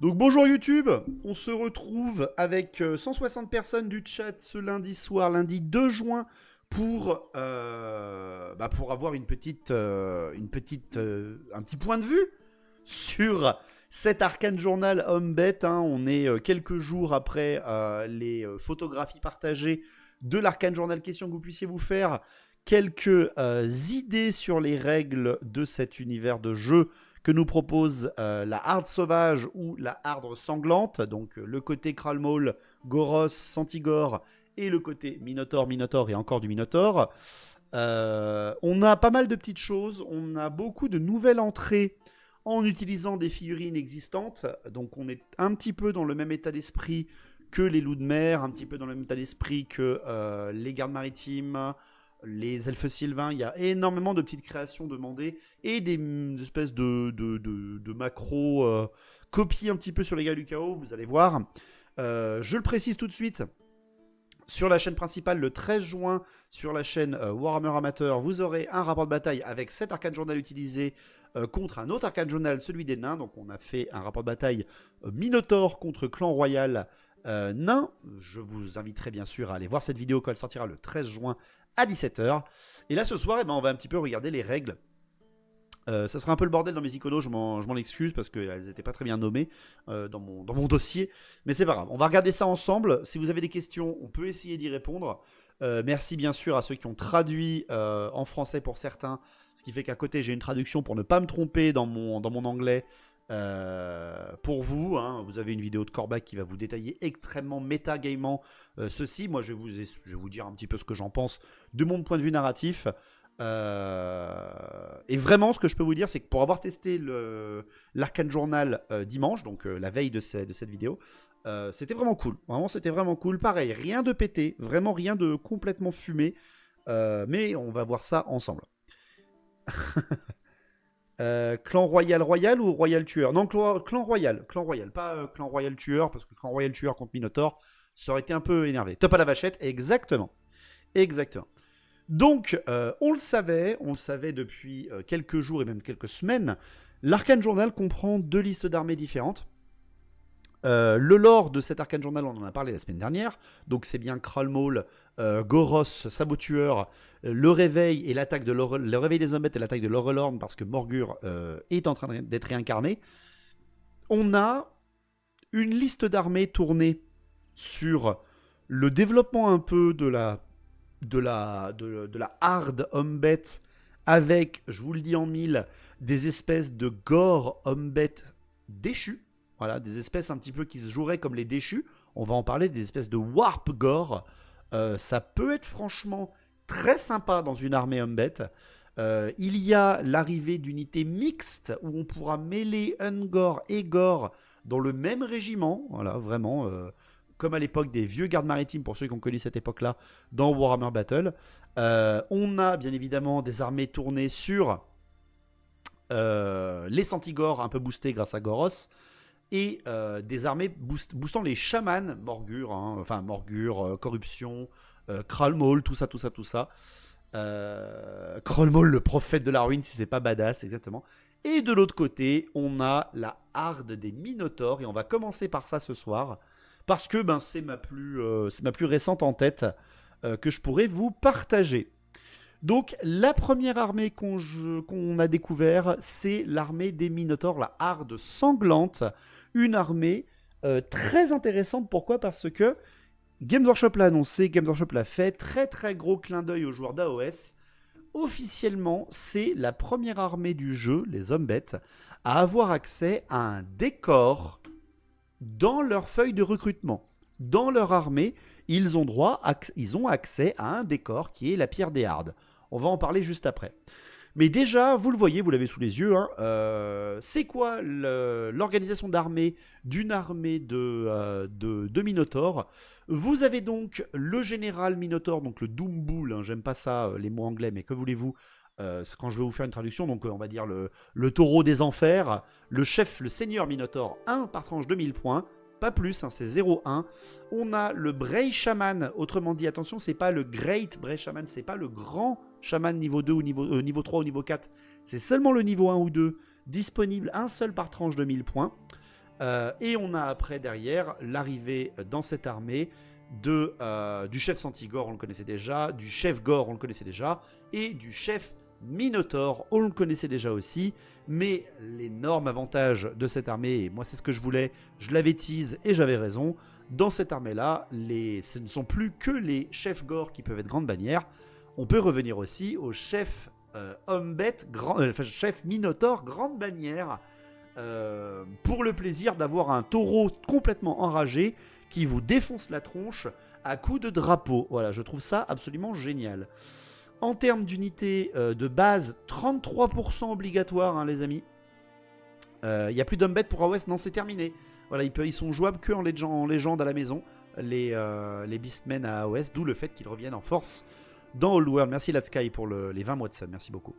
Donc bonjour YouTube, on se retrouve avec 160 personnes du chat ce lundi soir, lundi 2 juin, pour avoir un petit point de vue sur cet Arcane Journal Homebet. On est quelques jours après les photographies partagées de l'Arcane Journal. Question que vous puissiez vous faire quelques idées sur les règles de cet univers de jeu que nous propose la harde sauvage ou la harde sanglante, donc le côté Kralmaul, Goros, Santigor, et le côté Minotaur, Minotaur et encore du Minotaur. On a pas mal de petites choses, on a beaucoup de nouvelles entrées en utilisant des figurines existantes, donc on est un petit peu dans le même état d'esprit que les loups de mer, un petit peu dans le même état d'esprit que les gardes maritimes, les elfes sylvains. Il y a énormément de petites créations demandées et des espèces de macro copies un petit peu sur les gars du chaos, vous allez voir. Je le précise tout de suite, sur la chaîne principale, le 13 juin, sur la chaîne Warhammer Amateur, vous aurez un rapport de bataille avec cet Arcane Journal utilisé contre un autre Arcane Journal, celui des nains. Donc on a fait un rapport de bataille Minotaur contre Clan Royal nain. Je vous inviterai bien sûr à aller voir cette vidéo quand elle sortira le 13 juin à 17h. Et là ce soir, on va un petit peu regarder les règles. Ça sera un peu le bordel dans mes iconos, je m'en excuse parce qu'elles n'étaient pas très bien nommées dans mon dossier. Mais c'est pas grave, on va regarder ça ensemble. Si vous avez des questions, on peut essayer d'y répondre. Merci bien sûr à ceux qui ont traduit en français pour certains. Ce qui fait qu'à côté, j'ai une traduction pour ne pas me tromper dans mon anglais. Pour vous, vous avez une vidéo de Corbac qui va vous détailler extrêmement méta-gamement ceci. Moi, je vais vous dire un petit peu ce que j'en pense de mon point de vue narratif. Et vraiment, ce que je peux vous dire, c'est que pour avoir testé l'Arcane Journal dimanche, donc la veille de cette vidéo, c'était vraiment cool. Vraiment, c'était vraiment cool. Pareil, rien de pété, vraiment rien de complètement fumé. Mais on va voir ça ensemble. Clan Royal Royal ou Royal Tueur? Non, clan Royal, pas Clan Royal Tueur, parce que Clan Royal Tueur contre Minotaur, ça aurait été un peu énervé. Top à la vachette, exactement. Exactement. Donc, on le savait depuis quelques jours et même quelques semaines, l'Arcane Journal comprend 2 listes d'armées différentes. Le lore de cet Arcane Journal, on en a parlé la semaine dernière, donc c'est bien Kralmaul, Goros, Sabotueur, le réveil et l'attaque de le réveil des Homebet et l'attaque de Lorelorn parce que Morgur est en train d'être réincarné. On a une liste d'armées tournée sur le développement un peu de la hard Homebet avec, je vous le dis en mille, des espèces de gore Homebet déchus. Voilà, des espèces un petit peu qui se joueraient comme les déchus. On va en parler, des espèces de warp gore. Ça peut être franchement très sympa dans une armée Homebet. Il y a l'arrivée d'unités mixtes où on pourra mêler Ungor et Gore dans le même régiment. Voilà, vraiment, comme à l'époque des vieux gardes maritimes, pour ceux qui ont connu cette époque-là, dans Warhammer Battle. On a bien évidemment des armées tournées sur les Santigor, un peu boostés grâce à Goros. Et des armées boostant les chamans, Morgur, Morgur, Corruption, Kralmaul, tout ça. Kralmaul, le prophète de la ruine, si c'est pas badass, exactement. Et de l'autre côté, on a la harde des Minotaurs, et on va commencer par ça ce soir, parce que c'est ma plus récente en tête que je pourrais vous partager. Donc la première armée qu'on a découvert, c'est l'armée des Minotaurs, la harde sanglante. Une armée très intéressante. Pourquoi? Parce que Games Workshop l'a annoncé, Games Workshop l'a fait. Très très gros clin d'œil aux joueurs d'AOS. Officiellement, c'est la première armée du jeu, les Homebet, à avoir accès à un décor dans leur feuille de recrutement. Dans leur armée, ils ont accès à un décor qui est la pierre des hardes. On va en parler juste après. Mais déjà, vous le voyez, vous l'avez sous les yeux, c'est quoi l'organisation d'armée d'une armée de Minotaur? Vous avez donc le général Minotaur, donc le Doombull, j'aime pas ça, les mots anglais, mais que voulez-vous, quand je vais vous faire une traduction, donc on va dire le taureau des enfers, le chef, le seigneur Minotaur, 1 par tranche de 1000 points, pas plus, c'est 0,1. On a le Bray Shaman, autrement dit, attention, c'est pas le Great Bray Shaman, c'est pas le grand Shaman niveau 2 ou niveau 3 ou niveau 4, c'est seulement le niveau 1 ou 2, disponible un seul par tranche de 1000 points. Et on a après derrière l'arrivée dans cette armée du chef Santigore, on le connaissait déjà, du chef Gore, on le connaissait déjà, et du chef Minotaur, on le connaissait déjà aussi. Mais l'énorme avantage de cette armée, et moi c'est ce que je voulais, je l'avais tease et j'avais raison, dans cette armée-là, ce ne sont plus que les chefs Gore qui peuvent être grandes bannières. On peut revenir aussi au chef Humbet, chef Minotaur, grande bannière, pour le plaisir d'avoir un taureau complètement enragé qui vous défonce la tronche à coups de drapeau. Voilà, je trouve ça absolument génial. En termes d'unités de base, 33% obligatoire, hein, les amis. Il n'y a plus d'Humbet pour AOS, non, c'est terminé. Voilà, ils sont jouables que en légende à la maison, les Beastmen à AOS, d'où le fait qu'ils reviennent en force dans Old World. Merci Latsky pour les 20 mois de sub, merci beaucoup.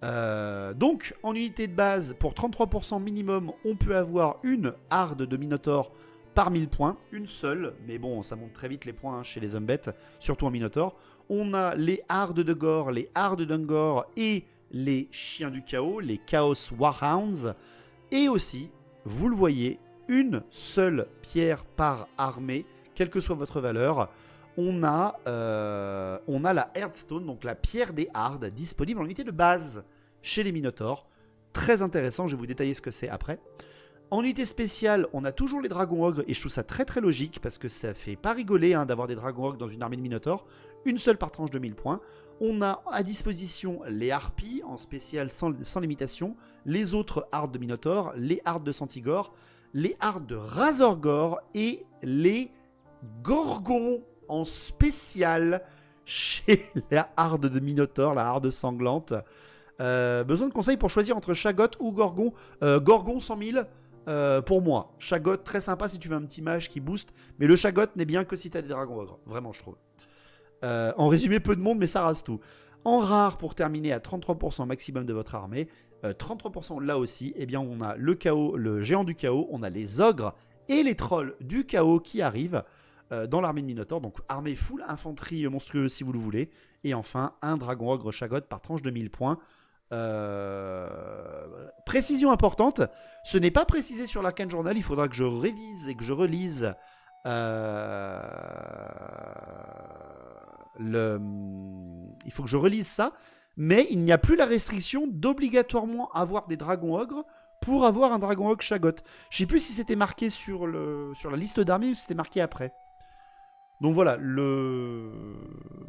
Donc, en unité de base, pour 33% minimum, on peut avoir une harde de Minotaur par 1000 points, une seule, mais bon, ça monte très vite les points, hein, chez les Humbet, surtout en Minotaur. On a les hardes de Gore, les hardes d'Ungor et les chiens du chaos, les Chaos Warhounds. Et aussi, vous le voyez, une seule pierre par armée, quelle que soit votre valeur. On a la Hearthstone, donc la pierre des hardes, disponible en unité de base chez les Minotaurs. Très intéressant, je vais vous détailler ce que c'est après. En unité spéciale, on a toujours les dragons ogres, et je trouve ça très très logique, parce que ça fait pas rigoler, hein, d'avoir des dragons ogres dans une armée de Minotaurs. Une seule par tranche de 1000 points. On a à disposition les harpies, en spécial sans limitation, les autres hardes de Minotaur, les hardes de Santigore, les hardes de Razorgore, et les gorgons en spécial chez la harde de Minotaur, la harde sanglante. Besoin de conseils pour choisir entre Chagot ou Gorgon. Gorgon 100 000 pour moi. Chagot très sympa si tu veux un petit mage qui booste, mais le Chagot n'est bien que si tu as des dragons ogres, vraiment je trouve. En résumé, peu de monde, mais ça rase tout. En rare, pour terminer à 33% maximum de votre armée, 33% là aussi, eh bien on a le chaos, le géant du chaos, on a les ogres et les trolls du chaos qui arrivent dans l'armée de Minotaur. Donc armée full infanterie monstrueuse si vous le voulez. Et enfin, un dragon ogre Chagot par tranche de 1000 points. Précision importante, ce n'est pas précisé sur l'Arcane Journal, il faudra que je révise et que je relise il faut que je relise ça, mais il n'y a plus la restriction d'obligatoirement avoir des dragons ogres pour avoir un dragon ogre Chagot. Je sais plus si c'était marqué sur la liste d'armées ou si c'était marqué après. Donc voilà,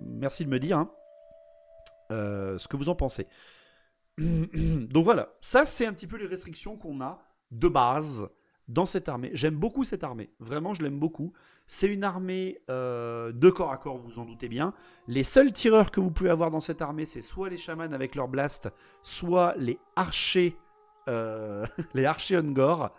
merci de me dire, hein, ce que vous en pensez. Donc voilà, ça c'est un petit peu les restrictions qu'on a de base dans cette armée. J'aime beaucoup cette armée, vraiment je l'aime beaucoup. C'est une armée de corps à corps, vous vous en doutez bien. Les seuls tireurs que vous pouvez avoir dans cette armée, c'est soit les chamans avec leur blast, soit les archers Ungor.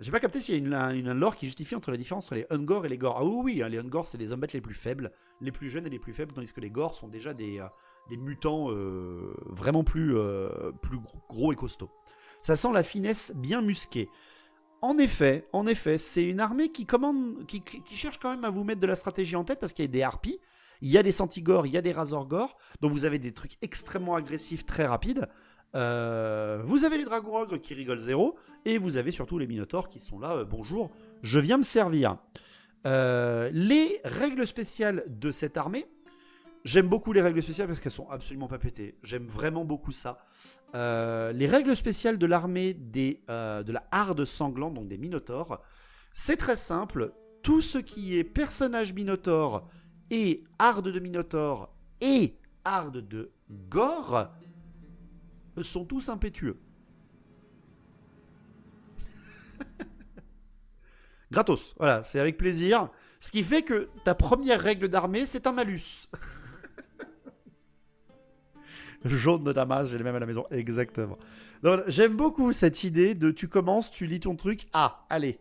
J'ai pas capté s'il y a une lore qui justifie entre la différence entre les Ungor et les Gore. Ah oui, hein, les Ungor c'est les Humbet les plus faibles, les plus jeunes et les plus faibles, tandis que les Gore sont déjà des mutants vraiment plus gros et costauds. Ça sent la finesse bien musquée. En effet, c'est une armée qui cherche quand même à vous mettre de la stratégie en tête, parce qu'il y a des harpies, il y a des Santigore, il y a des Razorgore, donc vous avez des trucs extrêmement agressifs, très rapides. Vous avez les dragons ogres qui rigolent zéro, et vous avez surtout les Minotaurs qui sont là, bonjour, je viens me servir. Les règles spéciales de cette armée, j'aime beaucoup les règles spéciales parce qu'elles sont absolument pas pétées. J'aime vraiment beaucoup ça. Les règles spéciales de l'armée de la harde sanglante, donc des Minotaurs, c'est très simple. Tout ce qui est personnage Minotaur et harde de Minotaur et harde de Gore sont tous impétueux. Gratos, voilà, c'est avec plaisir. Ce qui fait que ta première règle d'armée, c'est un malus. Jaune de Damas, j'ai les mêmes à la maison, exactement. Donc, j'aime beaucoup cette idée de tu commences, tu lis ton truc, allez.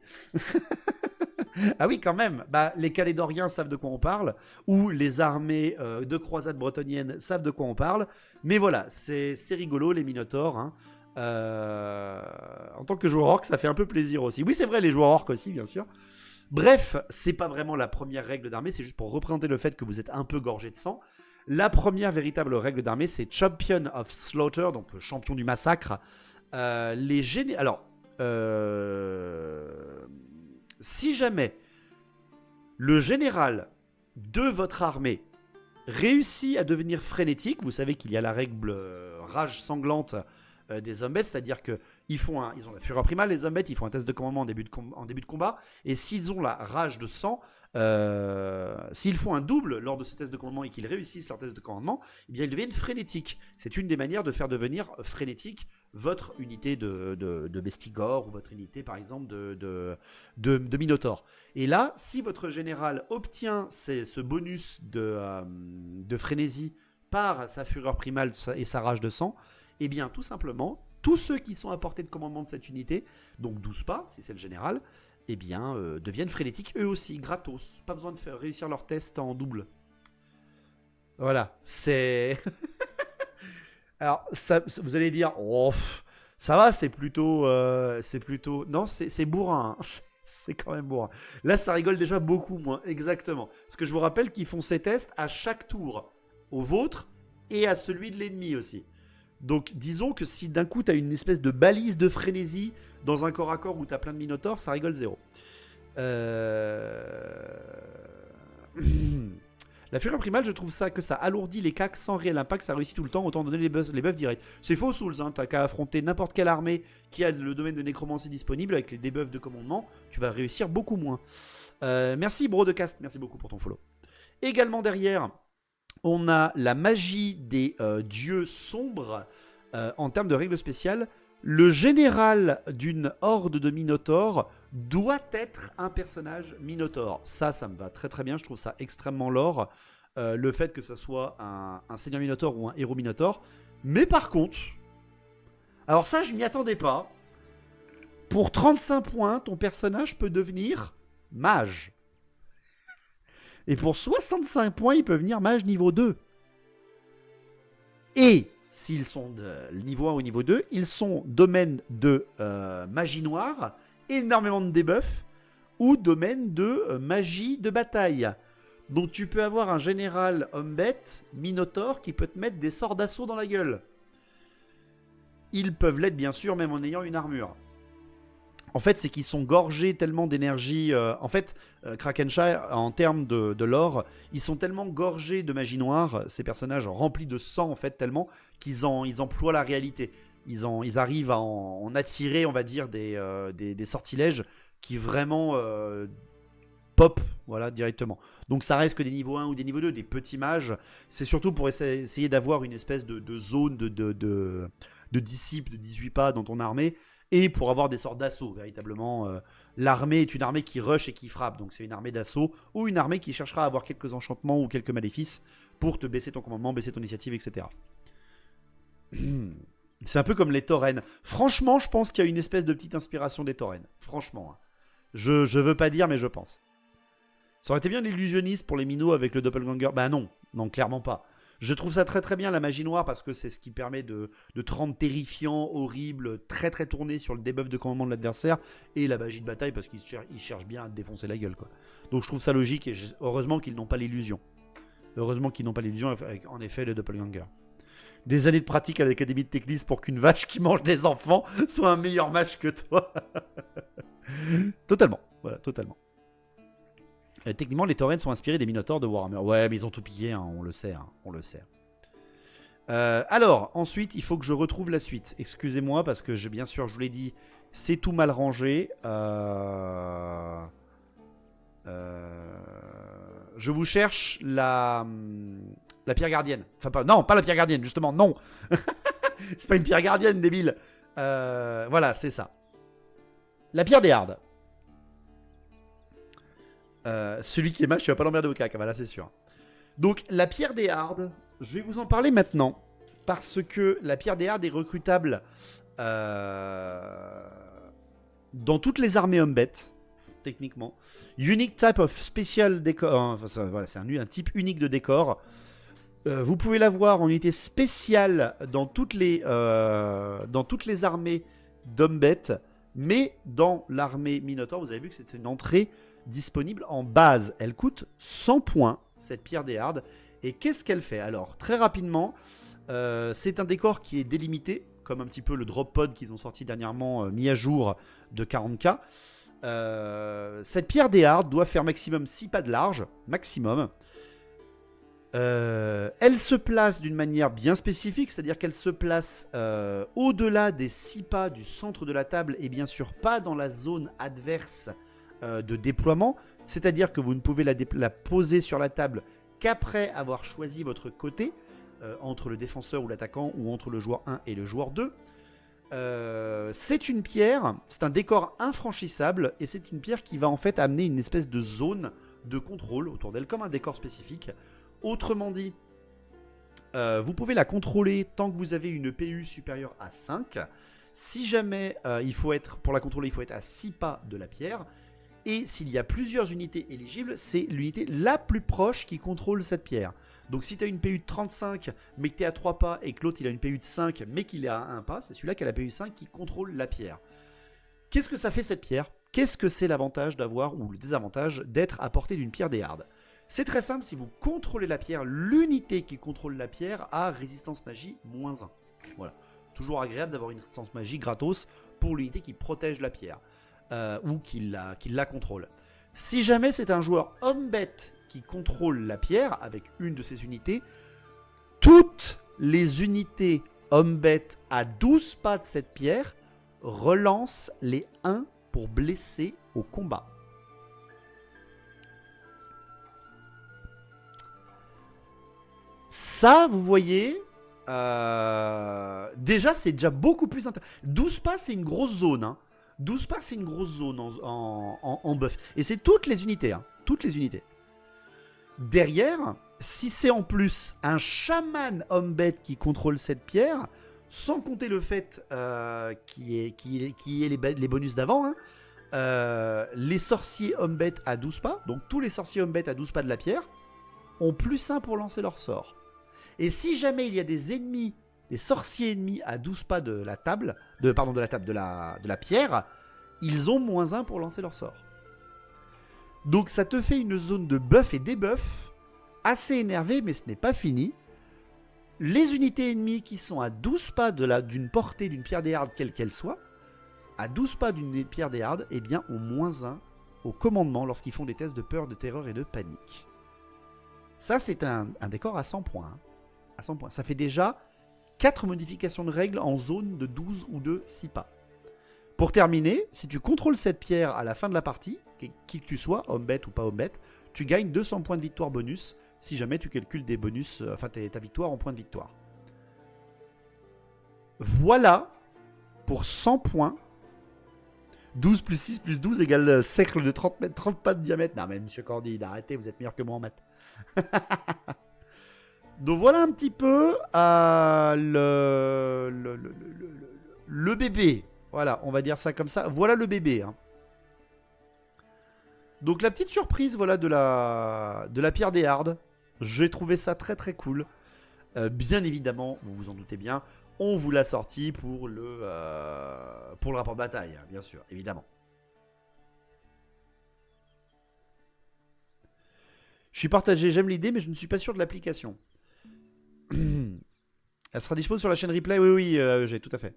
Ah oui, quand même, les Calédoriens savent de quoi on parle, ou les armées de croisades bretonniennes savent de quoi on parle, mais voilà, c'est rigolo, les Minotaurs, hein. En tant que joueur orc, ça fait un peu plaisir aussi. Oui, c'est vrai, les joueurs orc aussi, bien sûr. Bref, c'est pas vraiment la première règle d'armée, c'est juste pour représenter le fait que vous êtes un peu gorgé de sang. La première véritable règle d'armée, c'est Champion of Slaughter, donc champion du massacre. Alors, si jamais le général de votre armée réussit à devenir frénétique, vous savez qu'il y a la règle rage sanglante des Zombettes, c'est-à-dire que ils ont la fureur primale, les Zombettes, ils font un test de commandement en début de combat, et s'ils ont la rage de sang, s'ils font un double lors de ce test de commandement et qu'ils réussissent leur test de commandement, eh bien ils deviennent frénétiques. C'est une des manières de faire devenir frénétique votre unité de Bestigor ou votre unité par exemple de Minotaur. Et là, si votre général obtient ce bonus de frénésie par sa fureur primale et sa rage de sang, eh bien tout simplement, tous ceux qui sont à portée de commandement de cette unité, donc 12 pas si c'est le général, eh bien deviennent frénétiques eux aussi, gratos. Pas besoin de faire réussir leur test en double. Voilà, c'est... Alors, vous allez dire, oh, ça va, c'est plutôt... Non, c'est bourrin. Hein. C'est quand même bourrin. Là, ça rigole déjà beaucoup moins, exactement. Parce que je vous rappelle qu'ils font ces tests à chaque tour. Au vôtre et à celui de l'ennemi aussi. Donc, disons que si d'un coup, tu as une espèce de balise de frénésie dans un corps à corps où tu as plein de minotaures, ça rigole zéro. La fureur primale, je trouve ça que ça alourdit les cacs sans réel impact, ça réussit tout le temps, autant donner les buffs directs. C'est faux, Souls, hein, t'as qu'à affronter n'importe quelle armée qui a le domaine de nécromancie disponible avec les debuffs de commandement, tu vas réussir beaucoup moins. Merci, Brodecast, merci beaucoup pour ton follow. Également derrière, on a la magie des dieux sombres en termes de règles spéciales. Le général d'une horde de Minotaures doit être un personnage Minotaure. Ça me va très très bien, je trouve ça extrêmement lore. Le fait que ça soit un seigneur Minotaure ou un héros Minotaure. Mais par contre, alors ça je m'y attendais pas. Pour 35 points, ton personnage peut devenir mage. Et pour 65 points, il peut venir mage niveau 2. Et s'ils sont de niveau 1 ou niveau 2, ils sont domaine de magie noire, énormément de debuffs, ou domaine de magie de bataille. Donc tu peux avoir un général homme-bête, Minotaure, qui peut te mettre des sorts d'assaut dans la gueule. Ils peuvent l'être bien sûr, même en ayant une armure. En fait, c'est qu'ils sont gorgés tellement d'énergie. En fait, Krakenshire, en termes de lore, ils sont tellement gorgés de magie noire, ces personnages remplis de sang, en fait, tellement qu'ils ils emploient la réalité. Ils arrivent à en attirer, on va dire, des sortilèges qui vraiment pop, voilà, directement. Donc ça reste que des niveaux 1 ou des niveaux 2, des petits mages. C'est surtout pour essayer d'avoir une espèce de zone de disciples de 18 pas dans ton armée. Et pour avoir des sortes d'assaut, véritablement. L'armée est une armée qui rush et qui frappe. Donc c'est une armée d'assaut ou une armée qui cherchera à avoir quelques enchantements ou quelques maléfices pour te baisser ton commandement, baisser ton initiative, etc. C'est un peu comme les taurennes. Franchement, je pense qu'il y a une espèce de petite inspiration des taurennes. Franchement. Hein. Je veux pas dire, mais je pense. Ça aurait été bien l'illusionniste pour les minots avec le doppelganger. Bah non, clairement pas. Je trouve ça très très bien la magie noire parce que c'est ce qui permet de te rendre terrifiant, horrible, très très tourné sur le debuff de commandement de l'adversaire et la magie de bataille parce qu'ils cherchent bien à te défoncer la gueule quoi. Donc je trouve ça logique et heureusement qu'ils n'ont pas l'illusion. Heureusement qu'ils n'ont pas l'illusion avec en effet le doppelganger. Des années de pratique à l'Académie de Techlis pour qu'une vache qui mange des enfants soit un meilleur mage que toi. Totalement, voilà, totalement. Techniquement, les taurennes sont inspirés des Minotaurs de Warhammer. Ouais, mais ils ont tout piqué, hein, on le sait. Hein, on le sait. Alors, ensuite, il faut que je retrouve la suite. Excusez-moi, parce que, bien sûr, je vous l'ai dit, c'est tout mal rangé. Je vous cherche la pierre gardienne. Enfin, pas la pierre gardienne, justement, non. C'est pas une pierre gardienne, débile. Voilà, c'est ça. La pierre des hardes. Celui qui est mage, tu vas pas l'emmerder au cac, voilà, c'est sûr. Donc, la pierre des hardes, je vais vous en parler maintenant, parce que la pierre des hardes est recrutable dans toutes les armées hommes-bêtes, techniquement. Unique type of special décor, voilà, c'est un type unique de décor. Vous pouvez l'avoir en unité spéciale dans toutes les armées d'hommes-bêtes, mais dans l'armée Minotaur, vous avez vu que c'était une entrée disponible en base. Elle coûte 100 points, cette pierre des hardes. Et qu'est-ce qu'elle fait? Alors, très rapidement, c'est un décor qui est délimité. comme un petit peu le drop pod qu'ils ont sorti dernièrement, mis à jour de 40k. Cette pierre des Hards doit faire maximum 6 pas de large, maximum. Elle se place d'une manière bien spécifique, c'est-à-dire qu'elle se place au-delà des 6 pas du centre de la table et bien sûr pas dans la zone adverse de déploiement, c'est-à-dire que vous ne pouvez la poser sur la table qu'après avoir choisi votre côté, entre le défenseur ou l'attaquant ou entre le joueur 1 et le joueur 2. C'est une pierre, c'est un décor infranchissable et c'est une pierre qui va en fait amener une espèce de zone de contrôle autour d'elle comme un décor spécifique. Autrement dit, vous pouvez la contrôler tant que vous avez une PU supérieure à 5. Si jamais pour la contrôler, il faut être à 6 pas de la pierre. Et s'il y a plusieurs unités éligibles, c'est l'unité la plus proche qui contrôle cette pierre. Donc si tu as une PU de 35, mais que tu es à 3 pas, et que l'autre il a une PU de 5, mais qu'il est à 1 pas, c'est celui-là qui a la PU 5 qui contrôle la pierre. Qu'est-ce que ça fait cette pierre? Qu'est-ce que c'est l'avantage d'avoir, ou le désavantage, d'être à portée d'une pierre des Hards? C'est très simple, si vous contrôlez la pierre, l'unité qui contrôle la pierre a résistance magie -1. Voilà. Toujours agréable d'avoir une résistance magie gratos pour l'unité qui protège la pierre. Ou qui la contrôle. Si jamais c'est un joueur homme-bête qui contrôle la pierre avec une de ses unités, toutes les unités homme-bête à 12 pas de cette pierre relancent les 1 pour blesser au combat. Ça, vous voyez, déjà, c'est déjà beaucoup plus intéressant. 12 pas, c'est une grosse zone. Hein. 12 pas, c'est une grosse zone en buff. Et c'est toutes les unités. Hein. Toutes les unités. Derrière, si c'est en plus un chaman homme-bête qui contrôle cette pierre, sans compter le fait qui est les bonus d'avant, hein, les sorciers homme-bête à 12 pas, donc tous les sorciers homme-bête à 12 pas de la pierre, ont +1 pour lancer leur sort. Et si jamais il y a des ennemis, des sorciers ennemis à 12 pas de la table, de la pierre, ils ont -1 pour lancer leur sort. Donc ça te fait une zone de buff et debuff assez énervée, mais ce n'est pas fini. Les unités ennemies qui sont à 12 pas d'une portée d'une pierre des Hards, quelle qu'elle soit, à 12 pas d'une pierre des Hards, eh bien ont -1 au commandement lorsqu'ils font des tests de peur, de terreur et de panique. Ça, c'est un décor à 100 points. Hein. À 100 points. Ça fait déjà 4 modifications de règles en zone de 12 ou de 6 pas. Pour terminer, si tu contrôles cette pierre à la fin de la partie, qui que tu sois, homme-bête ou pas homme-bête, tu gagnes 200 points de victoire bonus si jamais tu calcules des bonus, enfin ta victoire en points de victoire. Voilà pour 100 points. 12 plus 6 plus 12 égale cercle de 30 mètres, 30 pas de diamètre. Non mais monsieur Cordide, arrêtez, vous êtes meilleur que moi en maths. Donc voilà un petit peu le bébé. Voilà, on va dire ça comme ça. Voilà le bébé. Hein. Donc la petite surprise voilà, de la pierre des Hards. J'ai trouvé ça très très cool. Bien évidemment, vous vous en doutez bien, on vous l'a sorti pour le rapport de bataille, bien sûr, évidemment. Je suis partagé, j'aime l'idée, mais je ne suis pas sûr de l'application. Elle sera disponible sur la chaîne replay. Oui, j'ai tout à fait.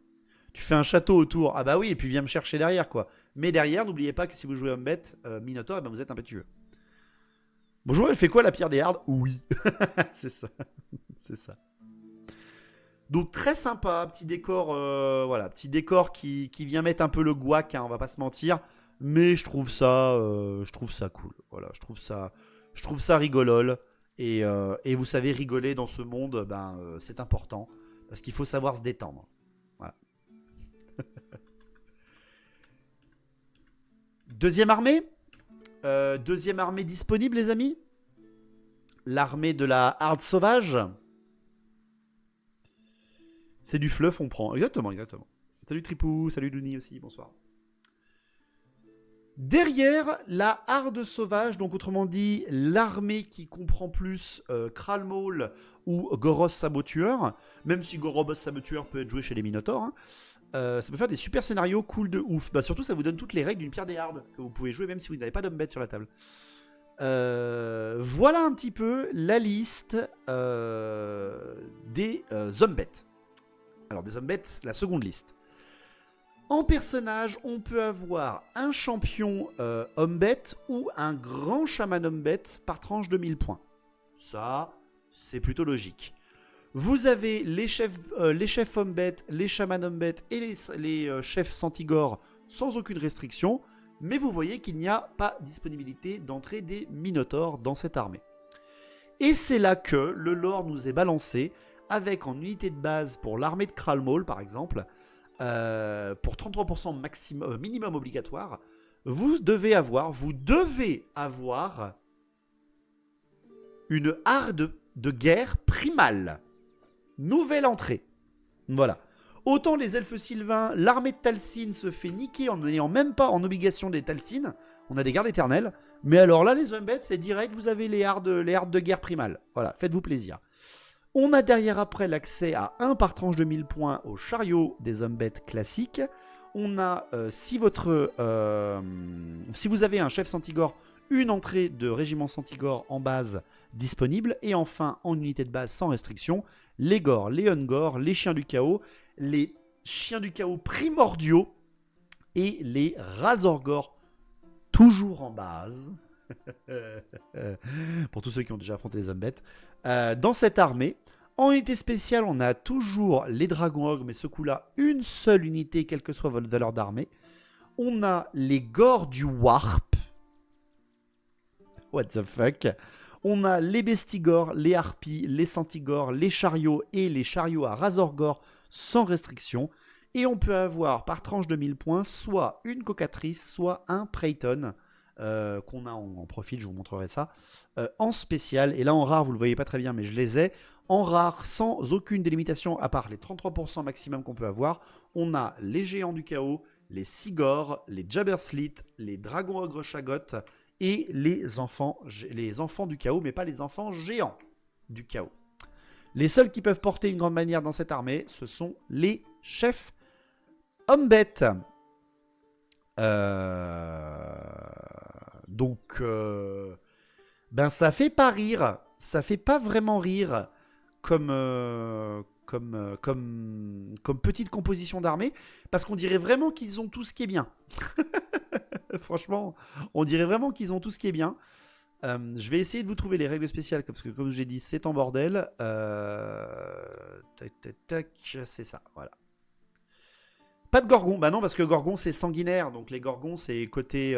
Tu fais un château autour. Ah bah oui, et puis viens me chercher derrière, quoi. Mais derrière, n'oubliez pas que si vous jouez homme-bête, Minotaur, eh ben vous êtes impétueux. Bonjour, elle fait quoi la pierre des Hards? Oui. C'est ça. C'est ça. Donc très sympa, petit décor, voilà, petit décor qui vient mettre un peu le gouac, hein, on va pas se mentir. Mais je trouve ça cool. Voilà, je trouve ça rigolole. Et vous savez, rigoler dans ce monde, c'est important. Parce qu'il faut savoir se détendre. Voilà. Deuxième armée. Deuxième armée disponible, les amis. L'armée de la Harde sauvage. C'est du fluff, on prend. Exactement, exactement. Salut Tripou, salut Louni aussi, bonsoir. Derrière la Harde sauvage, donc autrement dit, l'armée qui comprend plus Kralmaul ou Goros Sabotueur, même si Goros Sabotueur peut être joué chez les Minotaurs, hein, ça peut faire des super scénarios cool de ouf. Bah, surtout, ça vous donne toutes les règles d'une pierre des Hardes que vous pouvez jouer même si vous n'avez pas d'homme-bête sur la table. Voilà un petit peu la liste des hommes-bêtes. Alors des Umbet, la seconde liste. En personnage, on peut avoir un champion Umbet ou un grand chaman Umbet par tranche de 1000 points. Ça, c'est plutôt logique. Vous avez les chefs Umbet, les chamans Umbet et les chefs Santigor sans aucune restriction, mais vous voyez qu'il n'y a pas disponibilité d'entrée des Minotaurs dans cette armée. Et c'est là que le lore nous est balancé, avec en unité de base pour l'armée de Kralmaul par exemple, pour 33% minimum obligatoire, vous devez avoir une harde de guerre primale. Nouvelle entrée. Voilà. Autant les elfes sylvains, l'armée de Talcin se fait niquer en n'ayant même pas en obligation des Talcin. On a des gardes éternels. Mais alors là, les Umbet, c'est direct, vous avez les hardes de guerre primale. Voilà, faites-vous plaisir. On a derrière après l'accès à 1 par tranche de 1000 points au chariot des Umbet classiques. On a, si vous avez un chef Santigor, une entrée de régiment Santigor en base disponible. Et enfin, en unité de base sans restriction, les Gors, les Ungors, les chiens du chaos, les chiens du chaos primordiaux et les Razorgors, toujours en base. Pour tous ceux qui ont déjà affronté les Umbet. Dans cette armée, en unité spéciale, on a toujours les dragons ogres, mais ce coup-là, une seule unité, quelle que soit votre valeur d'armée. On a les Gors du Warp. What the fuck? On a les Bestigors, les Harpies, les Santigors, les chariots et les chariots à Razorgor sans restriction. Et on peut avoir par tranche de 1000 points soit une cocatrice, soit un Preyton. Qu'on a en profil, je vous montrerai ça, en spécial, et là en rare vous le voyez pas très bien mais je les ai, en rare sans aucune délimitation à part les 33% maximum qu'on peut avoir, on a les géants du chaos, les Sigors, les Jabberslit, les dragons ogres Chagot et les enfants du chaos, mais pas les enfants géants du chaos. Les seuls qui peuvent porter une grande bannière dans cette armée, ce sont les chefs Umbet. Donc, ben ça fait pas rire, ça fait pas vraiment rire comme petite composition d'armée, parce qu'on dirait vraiment qu'ils ont tout ce qui est bien. Franchement, on dirait vraiment qu'ils ont tout ce qui est bien. Je vais essayer de vous trouver les règles spéciales, parce que comme je l'ai dit, c'est en bordel. C'est ça, voilà. Pas de Gorgon, bah non, parce que Gorgon c'est sanguinaire, donc les Gorgons c'est côté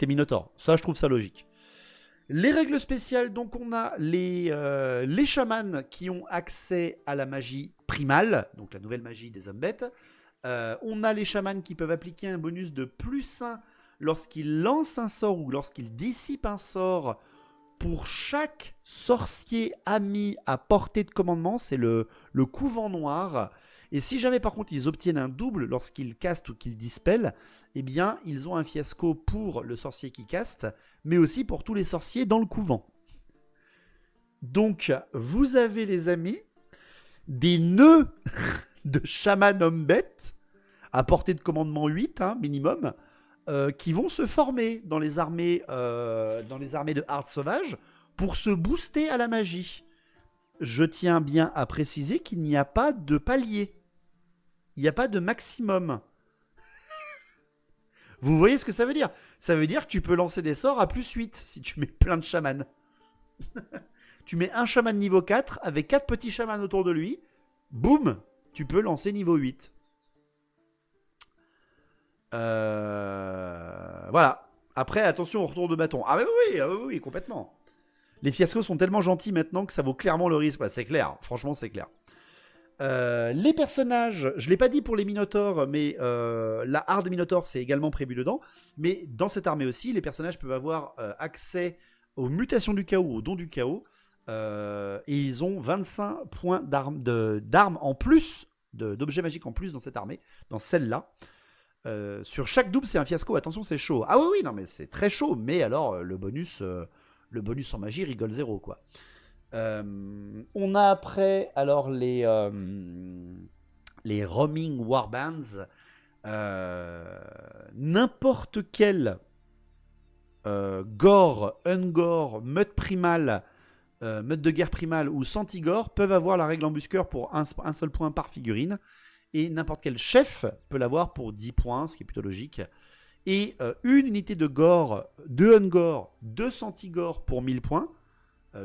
Minotaur. Ça, je trouve ça logique. Les règles spéciales, donc on a les chamans qui ont accès à la magie primale, donc la nouvelle magie des Umbet. On a les chamans qui peuvent appliquer un bonus de +1 lorsqu'ils lancent un sort ou lorsqu'ils dissipent un sort pour chaque sorcier ami à portée de commandement. C'est le couvent noir. Et si jamais par contre ils obtiennent un double lorsqu'ils castent ou qu'ils dispellent, eh bien ils ont un fiasco pour le sorcier qui caste, mais aussi pour tous les sorciers dans le couvent. Donc vous avez les amis des nœuds de chaman Umbet à portée de commandement 8 minimum, qui vont se former dans les armées de Hardes Sauvages pour se booster à la magie. Je tiens bien à préciser qu'il n'y a pas de palier. Il n'y a pas de maximum. Vous voyez ce que ça veut dire? Ça veut dire que tu peux lancer des sorts à +8 si tu mets plein de chamans. Tu mets un chaman niveau 4 avec 4 petits chamans autour de lui. Boum, tu peux lancer niveau 8. Voilà. Après, attention au retour de bâton. Ah oui, complètement. Les fiascos sont tellement gentils maintenant que ça vaut clairement le risque. Bah, c'est clair, franchement c'est clair. Les personnages, je ne l'ai pas dit pour les Minotaurs, mais la Harde Minotaur c'est également prévu dedans. Mais dans cette armée aussi, les personnages peuvent avoir accès aux mutations du chaos, aux dons du chaos. Et ils ont 25 points d'armes en plus, d'objets magiques en plus dans cette armée, dans celle-là. Sur chaque double, c'est un fiasco. Attention, c'est chaud. Ah oui, non, mais c'est très chaud. Mais alors, le bonus en magie rigole zéro, quoi. On a après alors les roaming warbands. N'importe quel gore, ungore, meute primale Meute de guerre primale ou Centigore peuvent avoir la règle embusqueur pour un seul point par figurine. Et n'importe quel chef peut l'avoir pour 10 points, ce qui est plutôt logique. Et une unité de gore, de Ungore, de Centigore pour 1000 points.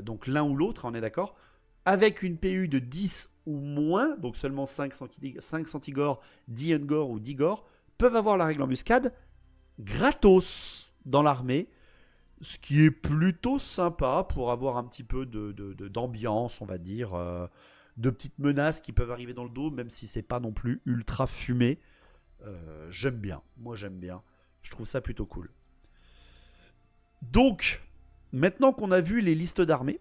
Donc l'un ou l'autre, on est d'accord. Avec une PU de 10 ou moins, donc seulement 5 Centigore, 10 Ungore ou 10 Gore, peuvent avoir la règle embuscade gratos dans l'armée. Ce qui est plutôt sympa pour avoir un petit peu d'ambiance, on va dire. De petites menaces qui peuvent arriver dans le dos, même si c'est pas non plus ultra fumé. J'aime bien. Moi, j'aime bien. Je trouve ça plutôt cool. Donc, maintenant qu'on a vu les listes d'armées,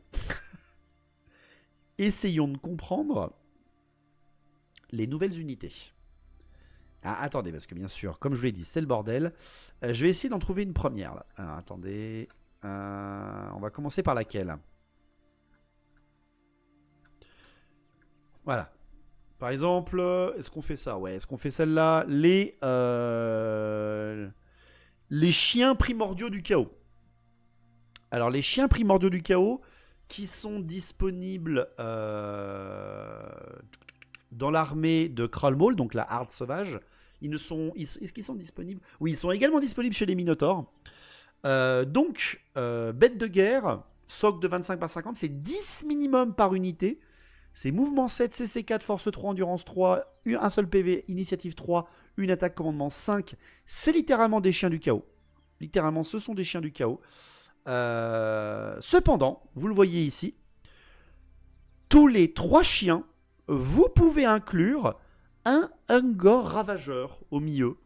essayons de comprendre les nouvelles unités. Ah, attendez, parce que bien sûr, comme je vous l'ai dit, c'est le bordel. Je vais essayer d'en trouver une première. Là. Alors, attendez. On va commencer par laquelle ? Voilà. Par exemple, est-ce qu'on fait ça ? Ouais, est-ce qu'on fait celle-là ? Les chiens primordiaux du chaos. Alors, les chiens primordiaux du chaos qui sont disponibles dans l'armée de Kralmaul, donc la harde sauvage. Est-ce qu'ils sont disponibles ? Oui, ils sont également disponibles chez les Minotaures. Bête de guerre, soc de 25 par 50, c'est 10 minimum par unité. C'est mouvement 7, CC4, force 3, endurance 3, un seul PV, initiative 3, une attaque commandement 5. C'est littéralement des chiens du chaos. Littéralement, ce sont des chiens du chaos. Cependant, vous le voyez ici, tous les 3 chiens, vous pouvez inclure un Ungor ravageur au milieu.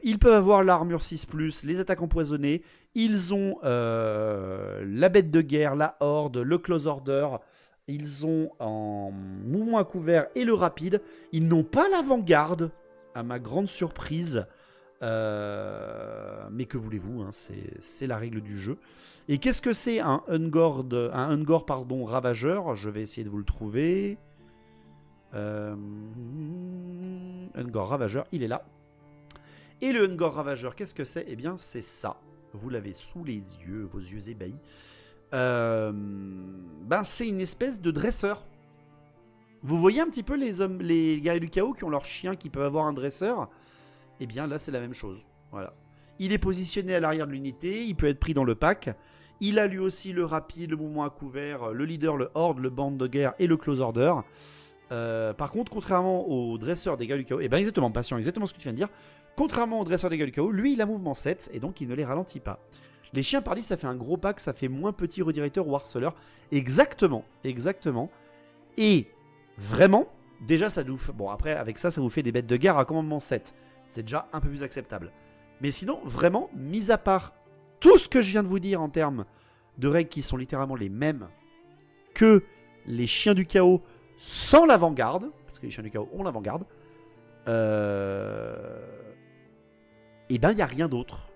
Ils peuvent avoir l'armure 6+, les attaques empoisonnées. Ils ont la bête de guerre, la horde, le close order. Ils ont en mouvement à couvert et le rapide. Ils n'ont pas l'avant-garde, à ma grande surprise. Mais que voulez-vous, hein, c'est la règle du jeu. Et qu'est-ce que c'est un Ungor ravageur ? Je vais essayer de vous le trouver. Ungor ravageur, il est là. Et le Ungor ravageur, qu'est-ce que c'est ? Eh bien, c'est ça. Vous l'avez sous les yeux, vos yeux ébahis. C'est une espèce de dresseur. Vous voyez un petit peu les guerriers du chaos qui ont leurs chiens qui peuvent avoir un dresseur ? Eh bien, là, c'est la même chose. Voilà. Il est positionné à l'arrière de l'unité, il peut être pris dans le pack. Il a lui aussi le rapide, le mouvement à couvert, le leader, le horde, le bande de guerre et le close order. Par contre, contrairement au dresseur des guerriers du chaos, exactement, patient, exactement ce que tu viens de dire. Contrairement au dresseur des guerriers du chaos, lui, il a mouvement 7 et donc il ne les ralentit pas. Les chiens par 10, ça fait un gros pack, ça fait moins petit redirecteur ou harceleur. Exactement. Et vraiment, déjà, ça nous fait... Bon, après, avec ça, ça vous fait des bêtes de guerre à commandement 7. C'est déjà un peu plus acceptable. Mais sinon, vraiment, mis à part tout ce que je viens de vous dire en termes de règles qui sont littéralement les mêmes que les chiens du chaos sans l'avant-garde, parce que les chiens du chaos ont l'avant-garde, il n'y a rien d'autre.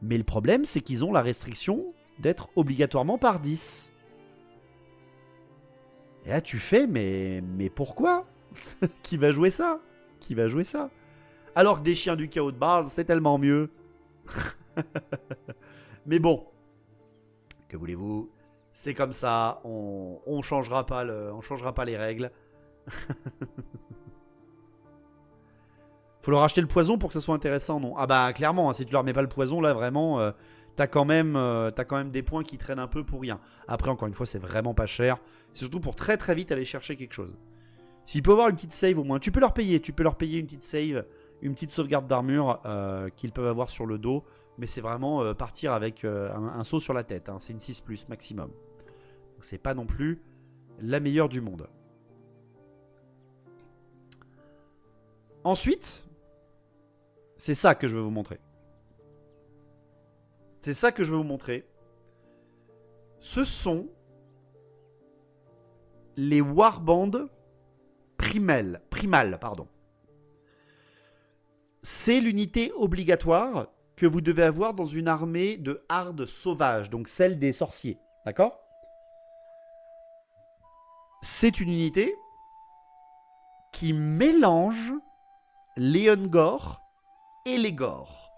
Mais le problème, c'est qu'ils ont la restriction d'être obligatoirement par 10. Et là, tu fais, mais pourquoi ? Qui va jouer ça ? Alors que des chiens du chaos de base, c'est tellement mieux. Mais bon, que voulez-vous ? C'est comme ça, on changera pas les règles. Faut leur acheter le poison pour que ça soit intéressant, non ? Ah bah clairement, hein, si tu leur mets pas le poison, là vraiment, t'as quand même des points qui traînent un peu pour rien. Après, encore une fois, c'est vraiment pas cher. C'est surtout pour très très vite aller chercher quelque chose. S'il peut avoir une petite save au moins, tu peux leur payer une petite save, une petite sauvegarde d'armure qu'ils peuvent avoir sur le dos. Mais c'est vraiment partir avec un saut sur la tête, hein. C'est une 6+ maximum. Donc c'est pas non plus la meilleure du monde. Ensuite, c'est ça que je veux vous montrer. Ce sont les warbands primales. C'est l'unité obligatoire que vous devez avoir dans une armée de hardes sauvages, donc celle des sorciers. D'accord ? C'est une unité qui mélange les Ungor et les Gore.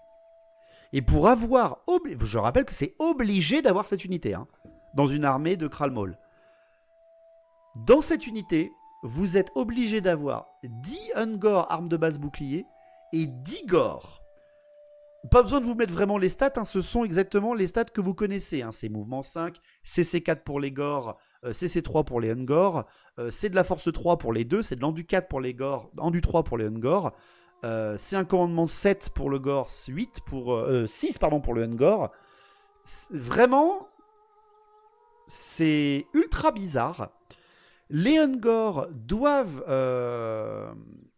Et pour avoir... Je rappelle que c'est obligé d'avoir cette unité, hein, dans une armée de Kralmol. Dans cette unité, vous êtes obligé d'avoir 10 Ungor armes de base bouclier et 10 Gore. Pas besoin de vous mettre vraiment les stats, hein, ce sont exactement les stats que vous connaissez. Hein. C'est mouvement 5, CC4 pour les Gore, CC3 pour les Ungor, c'est de la force 3 pour les 2, c'est de l'endu 4 pour les Gore, endu 3 pour les Ungor, c'est un commandement 7 pour le Gore, 6 pour le Ungor. Vraiment, c'est ultra bizarre. Les Ungor doivent...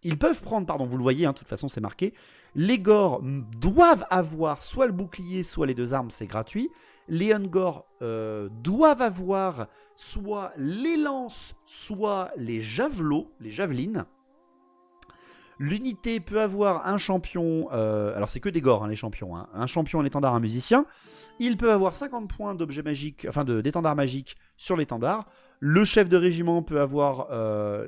ils peuvent prendre, pardon, vous le voyez, hein, de toute façon c'est marqué. Les Gore doivent avoir soit le bouclier, soit les 2 armes, c'est gratuit. Les Ungor doivent avoir soit les lances, soit les javelots, les javelines. L'unité peut avoir un champion, alors c'est que des Gore, hein, les champions, hein, un champion, un étendard, un musicien. Il peut avoir 50 points d'objets magiques, enfin d'étendard magique sur l'étendard. Le chef de régiment peut avoir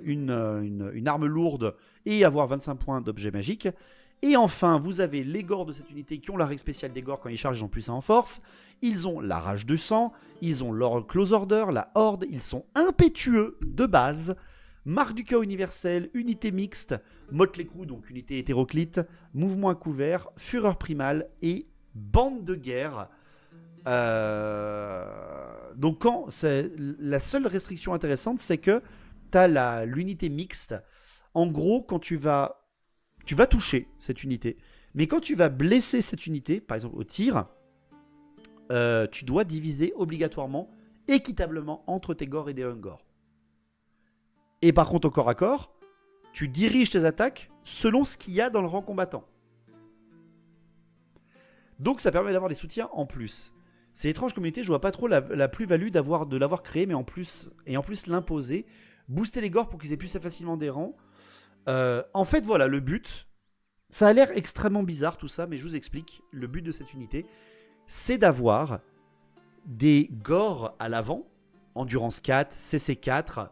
une arme lourde et avoir 25 points d'objets magiques. Et enfin, vous avez les Gore de cette unité qui ont la règle spéciale des Gore quand ils chargent, ils ont plus 1 en force. Ils ont la rage de sang, ils ont leur close order, la horde, ils sont impétueux de base. Marque du chaos universel, unité mixte, Motley Crue, donc unité hétéroclite, mouvement à couvert, fureur primale et bande de guerre. Donc la seule restriction intéressante, c'est que tu as l'unité mixte. En gros, quand tu vas toucher cette unité, mais quand tu vas blesser cette unité, par exemple au tir, tu dois diviser obligatoirement, équitablement entre tes Gore et des Ungor. Et par contre, au corps à corps, tu diriges tes attaques selon ce qu'il y a dans le rang combattant. Donc ça permet d'avoir des soutiens en plus. C'est étrange comme unité, je vois pas trop la plus-value de l'avoir créé, mais en plus l'imposer. Booster les Gore pour qu'ils aient plus facilement des rangs. En fait, voilà, le but, ça a l'air extrêmement bizarre tout ça, mais je vous explique. Le but de cette unité, c'est d'avoir des Gore à l'avant, endurance 4, CC 4,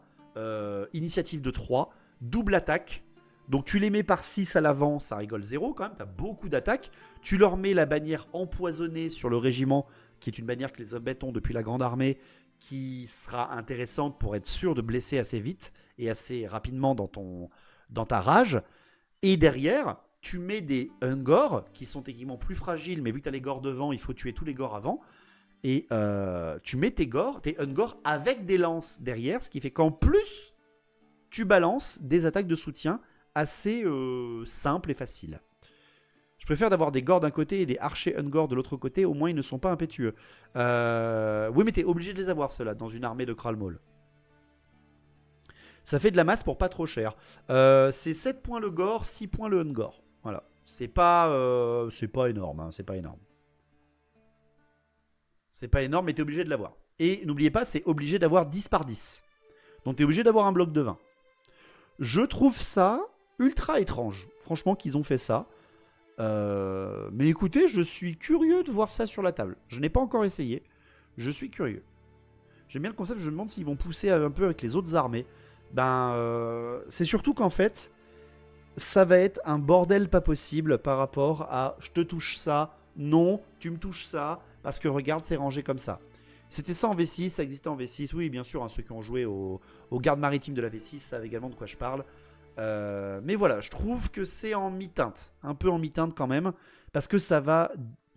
initiative de 3, double attaque. Donc tu les mets par 6 à l'avant, ça rigole 0 quand même, t'as beaucoup d'attaques. Tu leur mets la bannière empoisonnée sur le régiment, qui est une bannière que les hommes ont depuis la Grande Armée, qui sera intéressante pour être sûr de blesser assez vite et assez rapidement dans ta rage. Et derrière, tu mets des Ungor, qui sont techniquement plus fragiles, mais vu que tu as les Gore devant, il faut tuer tous les Gore avant. Et tu mets tes Ungor avec des lances derrière, ce qui fait qu'en plus, tu balances des attaques de soutien assez simples et faciles. Je préfère d'avoir des Gore d'un côté et des archers Ungor de l'autre côté, au moins ils ne sont pas impétueux. Oui, mais t'es obligé de les avoir, ceux-là, dans une armée de Kralmol. Ça fait de la masse pour pas trop cher. C'est 7 points le Gore, 6 points le Ungor. Voilà. C'est pas énorme, hein, c'est pas énorme. C'est pas énorme, mais t'es obligé de l'avoir. Et n'oubliez pas, c'est obligé d'avoir 10 par 10. Donc t'es obligé d'avoir un bloc de 20. Je trouve ça ultra étrange, franchement, qu'ils ont fait ça. Mais écoutez, je suis curieux de voir ça sur la table. Je n'ai pas encore essayé. Je suis curieux. J'aime bien le concept, je me demande s'ils vont pousser un peu avec les autres armées. C'est surtout qu'en fait, ça va être un bordel pas possible par rapport à je te touche ça, non, tu me touches ça, parce que regarde, c'est rangé comme ça. C'était ça en V6, ça existait en V6, oui, bien sûr, hein, ceux qui ont joué aux gardes maritimes de la V6 savent également de quoi je parle. Mais voilà, je trouve que c'est en mi-teinte, un peu en mi-teinte quand même, parce que ça va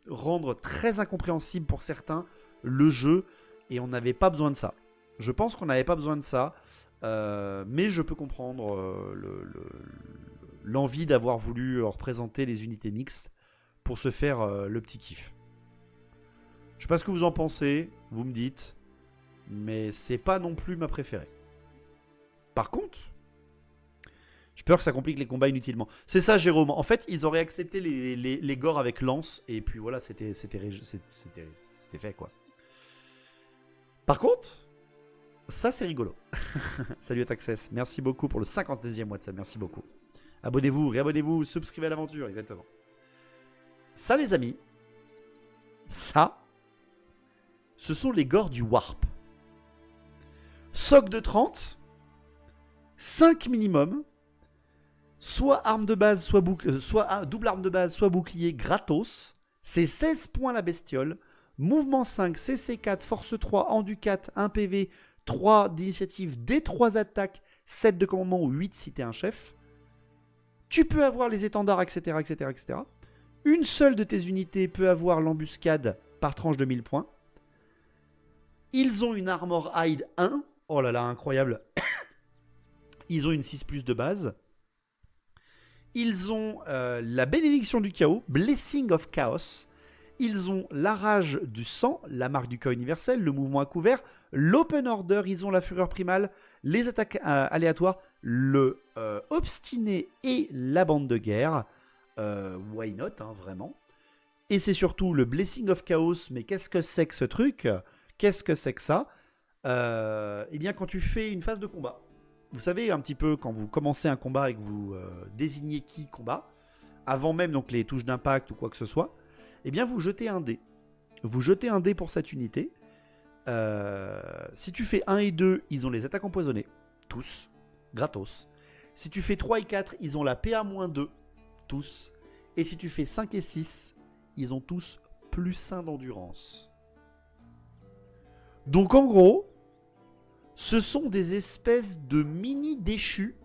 rendre très incompréhensible pour certains le jeu, et on n'avait pas besoin de ça. Je pense qu'on n'avait pas besoin de ça, mais je peux comprendre l'envie d'avoir voulu représenter les unités mixtes pour se faire le petit kiff. Je sais pas ce que vous en pensez, vous me dites, mais c'est pas non plus ma préférée. Par contre, j'ai peur que ça complique les combats inutilement. C'est ça, Jérôme. En fait, ils auraient accepté les Gore avec lance, et puis voilà, c'était fait, quoi. Par contre, ça, c'est rigolo. Salut Ataxes, merci beaucoup pour le 52e WhatsApp, merci beaucoup. Abonnez-vous, réabonnez-vous, subscrivez à l'aventure, exactement. Ça, les amis, ça, ce sont les Gore du Warp. Soc de 30, 5 minimum, soit arme de base, soit double arme de base, soit bouclier gratos, C'est 16 points la bestiole. Mouvement 5, CC4, force 3, endu 4, 1 PV, 3 d'initiative, D3 attaques, 7 de commandement ou 8 si t'es un chef. Tu peux avoir les étendards, etc., etc., etc. Une seule de tes unités peut avoir l'embuscade par tranche de 1000 points. Ils ont une Armor Hide 1. Oh là là, incroyable. Ils ont une 6+ de base. Ils ont la bénédiction du chaos, Blessing of Chaos. Ils ont la rage du sang, la marque du chaos universel, le mouvement à couvert, l'open order, ils ont la fureur primale, les attaques aléatoires, le obstiné et la bande de guerre. Why not, hein, vraiment. Et c'est surtout le Blessing of Chaos. Mais qu'est-ce que c'est que ce truc? Qu'est-ce que c'est que ça? Eh bien, quand tu fais une phase de combat, vous savez un petit peu quand vous commencez un combat et que vous désignez qui combat, avant même donc les touches d'impact ou quoi que ce soit, eh bien vous jetez un dé. Vous jetez un dé pour cette unité. Si tu fais 1 et 2, ils ont les attaques empoisonnées. Tous. Gratos. Si tu fais 3 et 4, ils ont la PA-2. Tous. Et si tu fais 5 et 6, ils ont tous +1 d'endurance. Donc en gros, ce sont des espèces de mini déchus,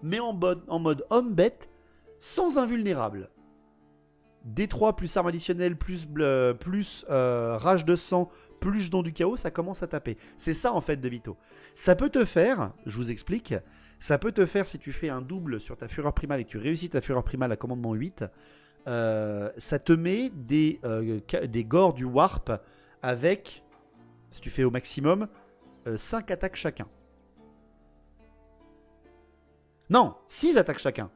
mais en mode homme-bête, sans invulnérable. D3 plus arme additionnelle, plus rage de sang, plus jeton du chaos, ça commence à taper. C'est ça en fait de Vito. Ça peut te faire, je vous explique, ça peut te faire si tu fais un double sur ta fureur primale et que tu réussis ta fureur primale à commandement 8, ça te met des gores du warp avec, si tu fais au maximum, 5 attaques chacun. Non, 6 attaques chacun.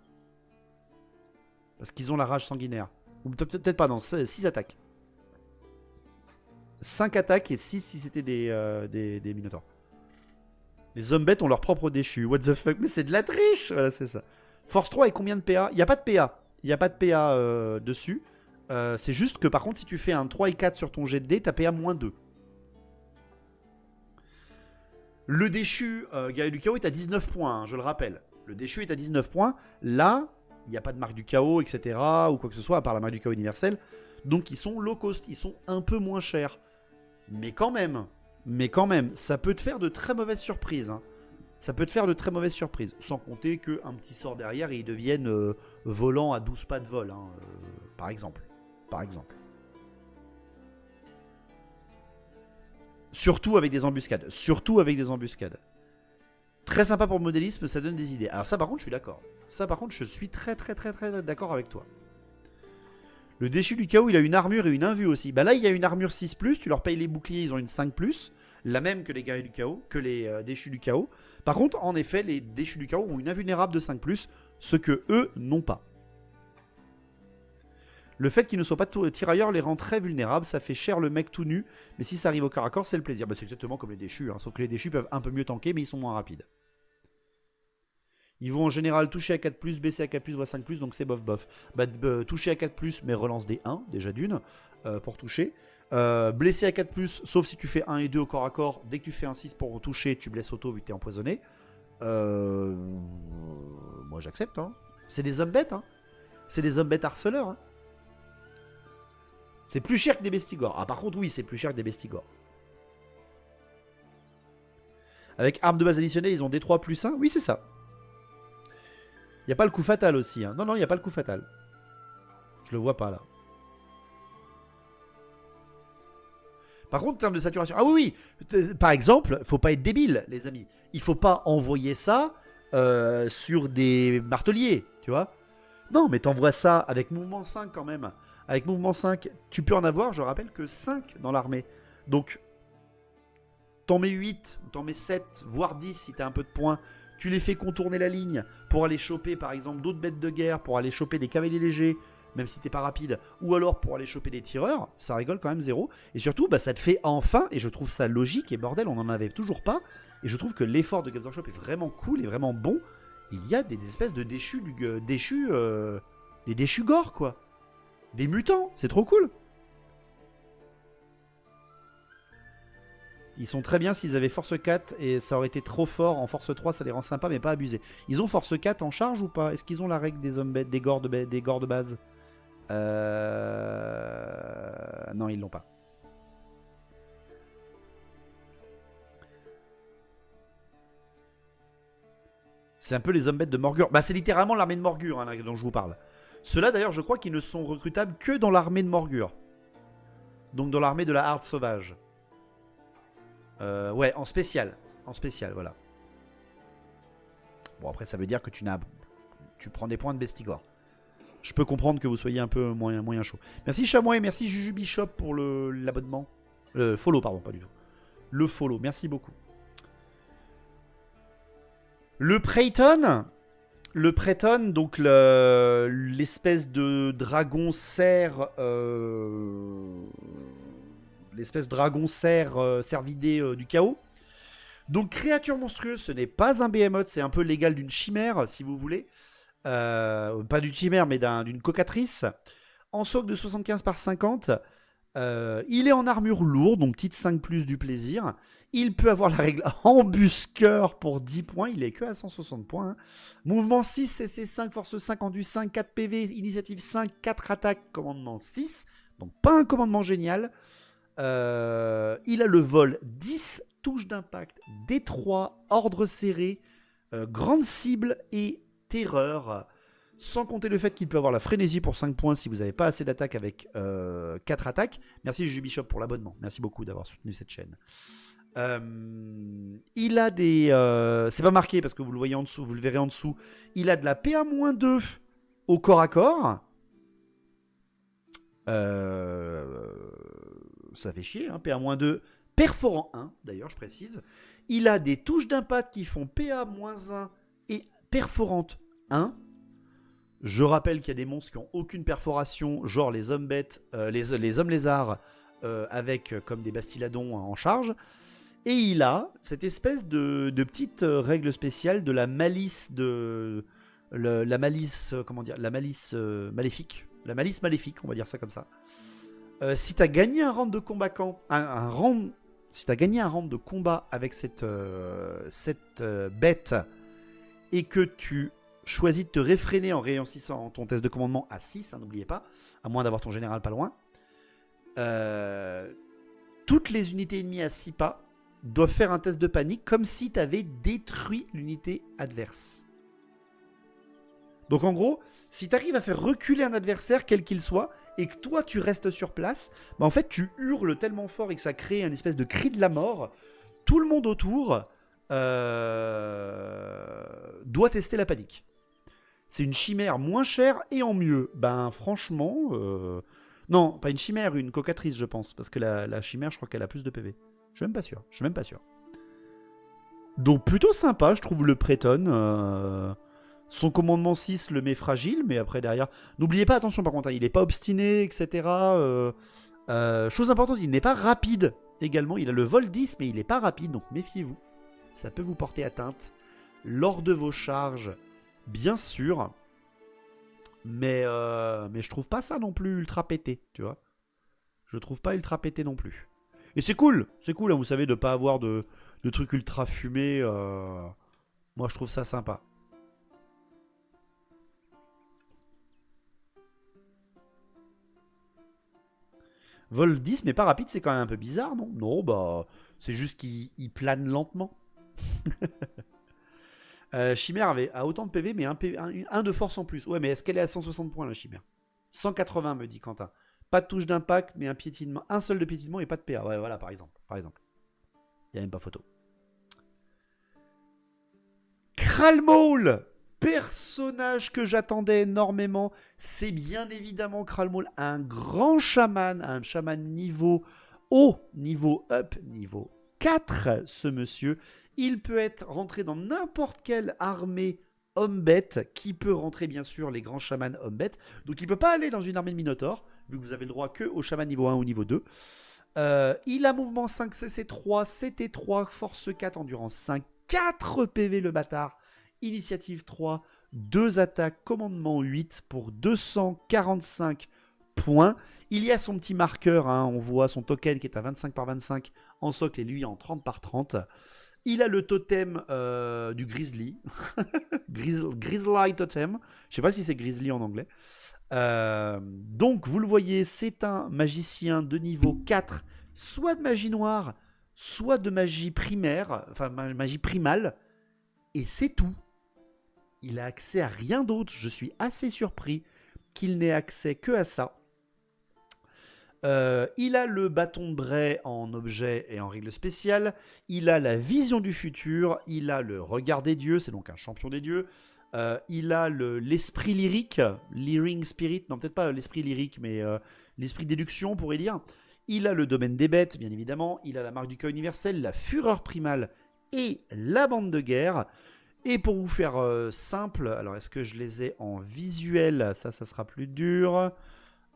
Parce qu'ils ont la rage sanguinaire. Ou peut-être pas, non, 6 attaques. 5 attaques et 6 si c'était des minotaures. Les zombettes ont leur propre déchu. What the fuck? Mais c'est de la triche. Voilà, c'est ça. Force 3 et combien de PA? Il n'y a pas de PA. Il n'y a pas de PA dessus. C'est juste que par contre, si tu fais un 3 et 4 sur ton jet de dés, t'as PA-2. Le déchu guerrier du chaos est à 19 points, hein, je le rappelle. Le déchu est à 19 points. Là, il n'y a pas de marque du chaos, etc. ou quoi que ce soit, à part la marque du chaos universel. Donc ils sont low cost, ils sont un peu moins chers. Mais quand même, ça peut te faire de très mauvaises surprises. Hein. Ça peut te faire de très mauvaises surprises. Sans compter qu'un petit sort derrière et ils deviennent volants à 12 pas de vol, hein, par exemple. Surtout avec des embuscades. Très sympa pour le modélisme, ça donne des idées. Alors ça par contre je suis d'accord. Je suis très d'accord avec toi. Le déchu du chaos, il a une armure et une invue aussi. Bah là il y a une armure 6+, tu leur payes les boucliers, ils ont une 5+, la même que les guerriers du chaos, que les déchus du chaos. Par contre, en effet, les déchus du chaos ont une invulnérable de 5+, ce que eux n'ont pas. Le fait qu'ils ne soient pas tirailleurs les rend très vulnérables, ça fait cher le mec tout nu, mais si ça arrive au corps à corps, c'est le plaisir. Bah, c'est exactement comme les déchus, hein, sauf que les déchus peuvent un peu mieux tanker, mais ils sont moins rapides. Ils vont en général toucher à 4+, baisser à 4+, voire 5+, donc c'est bof. Bah, toucher à 4+, mais relance des 1, déjà d'une, pour toucher. Blesser à 4+, sauf si tu fais 1 et 2 au corps à corps, dès que tu fais un 6 pour toucher, tu blesses auto vu que t'es empoisonné. Moi j'accepte, hein. C'est des hommes bêtes, hein. C'est des hommes bêtes harceleurs, hein. C'est plus cher que des bestigors. Ah, par contre, oui, c'est plus cher que des bestigors. Avec arme de base additionnelle, ils ont D3 plus 1. Oui, c'est ça. Il n'y a pas le coup fatal aussi. Hein. Non, il n'y a pas le coup fatal. Je le vois pas, là. Par contre, en termes de saturation... Ah oui. Par exemple, faut pas être débile, les amis. Il faut pas envoyer ça sur des marteliers, tu vois. Non, mais t'envoies ça avec mouvement 5 quand même. Avec mouvement 5, tu peux en avoir, je rappelle, que 5 dans l'armée. Donc, t'en mets 8, t'en mets 7, voire 10 si t'as un peu de points. Tu les fais contourner la ligne pour aller choper, par exemple, d'autres bêtes de guerre, pour aller choper des cavaliers légers, même si t'es pas rapide, ou alors pour aller choper des tireurs, ça rigole quand même zéro. Et surtout, bah, ça te fait enfin, et je trouve ça logique, et bordel, on n'en avait toujours pas, et je trouve que l'effort de Games Workshop est vraiment cool et vraiment bon. Il y a des espèces de déchus, des déchus gore, quoi. Des mutants, c'est trop cool. Ils sont très bien s'ils avaient force 4 et ça aurait été trop fort. En force 3, ça les rend sympas mais pas abusés. Ils ont force 4 en charge ou pas? Est-ce qu'ils ont la règle des hommes bêtes, des gores de base? Non, ils l'ont pas. C'est un peu les hommes bêtes de Morgur. Bah, c'est littéralement l'armée de Morgur hein, dont je vous parle. Ceux-là, d'ailleurs, je crois qu'ils ne sont recrutables que dans l'armée de Morgur. Donc dans l'armée de la Harde Sauvage. Ouais, en spécial. En spécial, voilà. Bon, après, ça veut dire que tu prends des points de Bestigor. Je peux comprendre que vous soyez un peu moyen chaud. Merci Chamois et merci Juju Bishop pour l'abonnement. Le follow, pardon, pas du tout. Le follow, merci beaucoup. Le Preyton, donc l'espèce de dragon cerf, cervidé du chaos. Donc créature monstrueuse, ce n'est pas un behemoth, c'est un peu l'égal d'une chimère, si vous voulez. Pas d'une chimère, mais d'une cocatrice. En socle de 75 par 50. Il est en armure lourde, donc petite 5+ du plaisir. Il peut avoir la règle embusqueur pour 10 points. Il est que à 160 points. Hein. Mouvement 6, CC 5, force 5, enduit 5, 4 PV, initiative 5, 4 attaques, commandement 6. Donc pas un commandement génial. Il a le vol 10, touche d'impact, D3, ordre serré, grande cible et terreur. Sans compter le fait qu'il peut avoir la frénésie pour 5 points si vous n'avez pas assez d'attaque avec 4 attaques. Merci Jubishop pour l'abonnement. Merci beaucoup d'avoir soutenu cette chaîne. Il a des... c'est pas marqué parce que vous le voyez en dessous, vous le verrez en dessous. Il a de la PA-2 au corps à corps. Ça fait chier, hein, PA-2. Perforant 1, d'ailleurs, je précise. Il a des touches d'impact qui font PA-1 et perforante 1. Je rappelle qu'il y a des monstres qui n'ont aucune perforation, genre les hommes bêtes, les hommes lézards, avec comme des bastiladons en charge. Et il a cette espèce de petite règle spéciale de la malice la malice maléfique. La malice maléfique, on va dire ça comme ça. Si tu as gagné un round de combat si tu as gagné un round de combat avec cette bête et que tu choisis de te réfréner en réussissant ton test de commandement à 6, hein, n'oubliez pas, à moins d'avoir ton général pas loin, toutes les unités ennemies à 6 pas doivent faire un test de panique comme si tu avais détruit l'unité adverse. Donc en gros, si tu arrives à faire reculer un adversaire, quel qu'il soit, et que toi tu restes sur place, bah en fait tu hurles tellement fort et que ça crée une espèce de cri de la mort. Tout le monde autour doit tester la panique. C'est une chimère moins chère et en mieux. Ben franchement... Non, pas une chimère, une cocatrice je pense. Parce que la chimère, je crois qu'elle a plus de PV. Je suis même pas sûr. Donc plutôt sympa, je trouve le Preyton. Son commandement 6 le met fragile, mais après derrière... N'oubliez pas, attention par contre, hein, il n'est pas obstiné, etc. Chose importante, il n'est pas rapide également. Il a le vol 10, mais il n'est pas rapide, donc méfiez-vous. Ça peut vous porter atteinte lors de vos charges, bien sûr. Mais je trouve pas ça non plus ultra pété, tu vois. Je trouve pas ultra pété non plus. Et c'est cool, hein, vous savez, de pas avoir de trucs ultra fumés. Moi, je trouve ça sympa. Vol 10, mais pas rapide, c'est quand même un peu bizarre, non? Non, bah, c'est juste qu'il plane lentement. Chimère a autant de PV, mais un de force en plus. Ouais, mais est-ce qu'elle est à 160 points, la Chimère? 180, me dit Quentin. Pas de touche d'impact, mais un seul de piétinement et pas de PA. Ouais, voilà, par exemple. Il n'y a même pas photo. Kralmaul, personnage que j'attendais énormément. C'est bien évidemment Kralmaul, un grand chaman, un chaman niveau haut, niveau up, niveau 4, ce monsieur. Il peut être rentré dans n'importe quelle armée homme-bête, qui peut rentrer bien sûr les grands chamans homme-bête. Donc il ne peut pas aller dans une armée de Minotaur, vu que vous avez le droit que aux chamans niveau 1 ou niveau 2. Il a mouvement 5, CC3, CT3, force 4, endurance 5, 4 PV le bâtard, initiative 3, 2 attaques, commandement 8 pour 245 points. Il y a son petit marqueur, hein, on voit son token qui est à 25 par 25 en socle et lui en 30 par 30. Il a le totem du Grizzly. Grizzly Totem. Je sais pas si c'est Grizzly en anglais. Donc, vous le voyez, c'est un magicien de niveau 4, soit de magie noire, soit de magie primaire, enfin magie primale, et c'est tout. Il a accès à rien d'autre. Je suis assez surpris qu'il n'ait accès que à ça. Il a le bâton de Bray en objet et en règle spéciale. Il a la vision du futur. Il a le regard des dieux, c'est donc un champion des dieux. Il a l'esprit lyrique, Leering Spirit, non peut-être pas l'esprit lyrique, mais l'esprit déduction, on pourrait dire. Il a le domaine des bêtes, bien évidemment. Il a la marque du cas universel, la fureur primale et la bande de guerre. Et pour vous faire simple, alors est-ce que je les ai en visuel? Ça sera plus dur.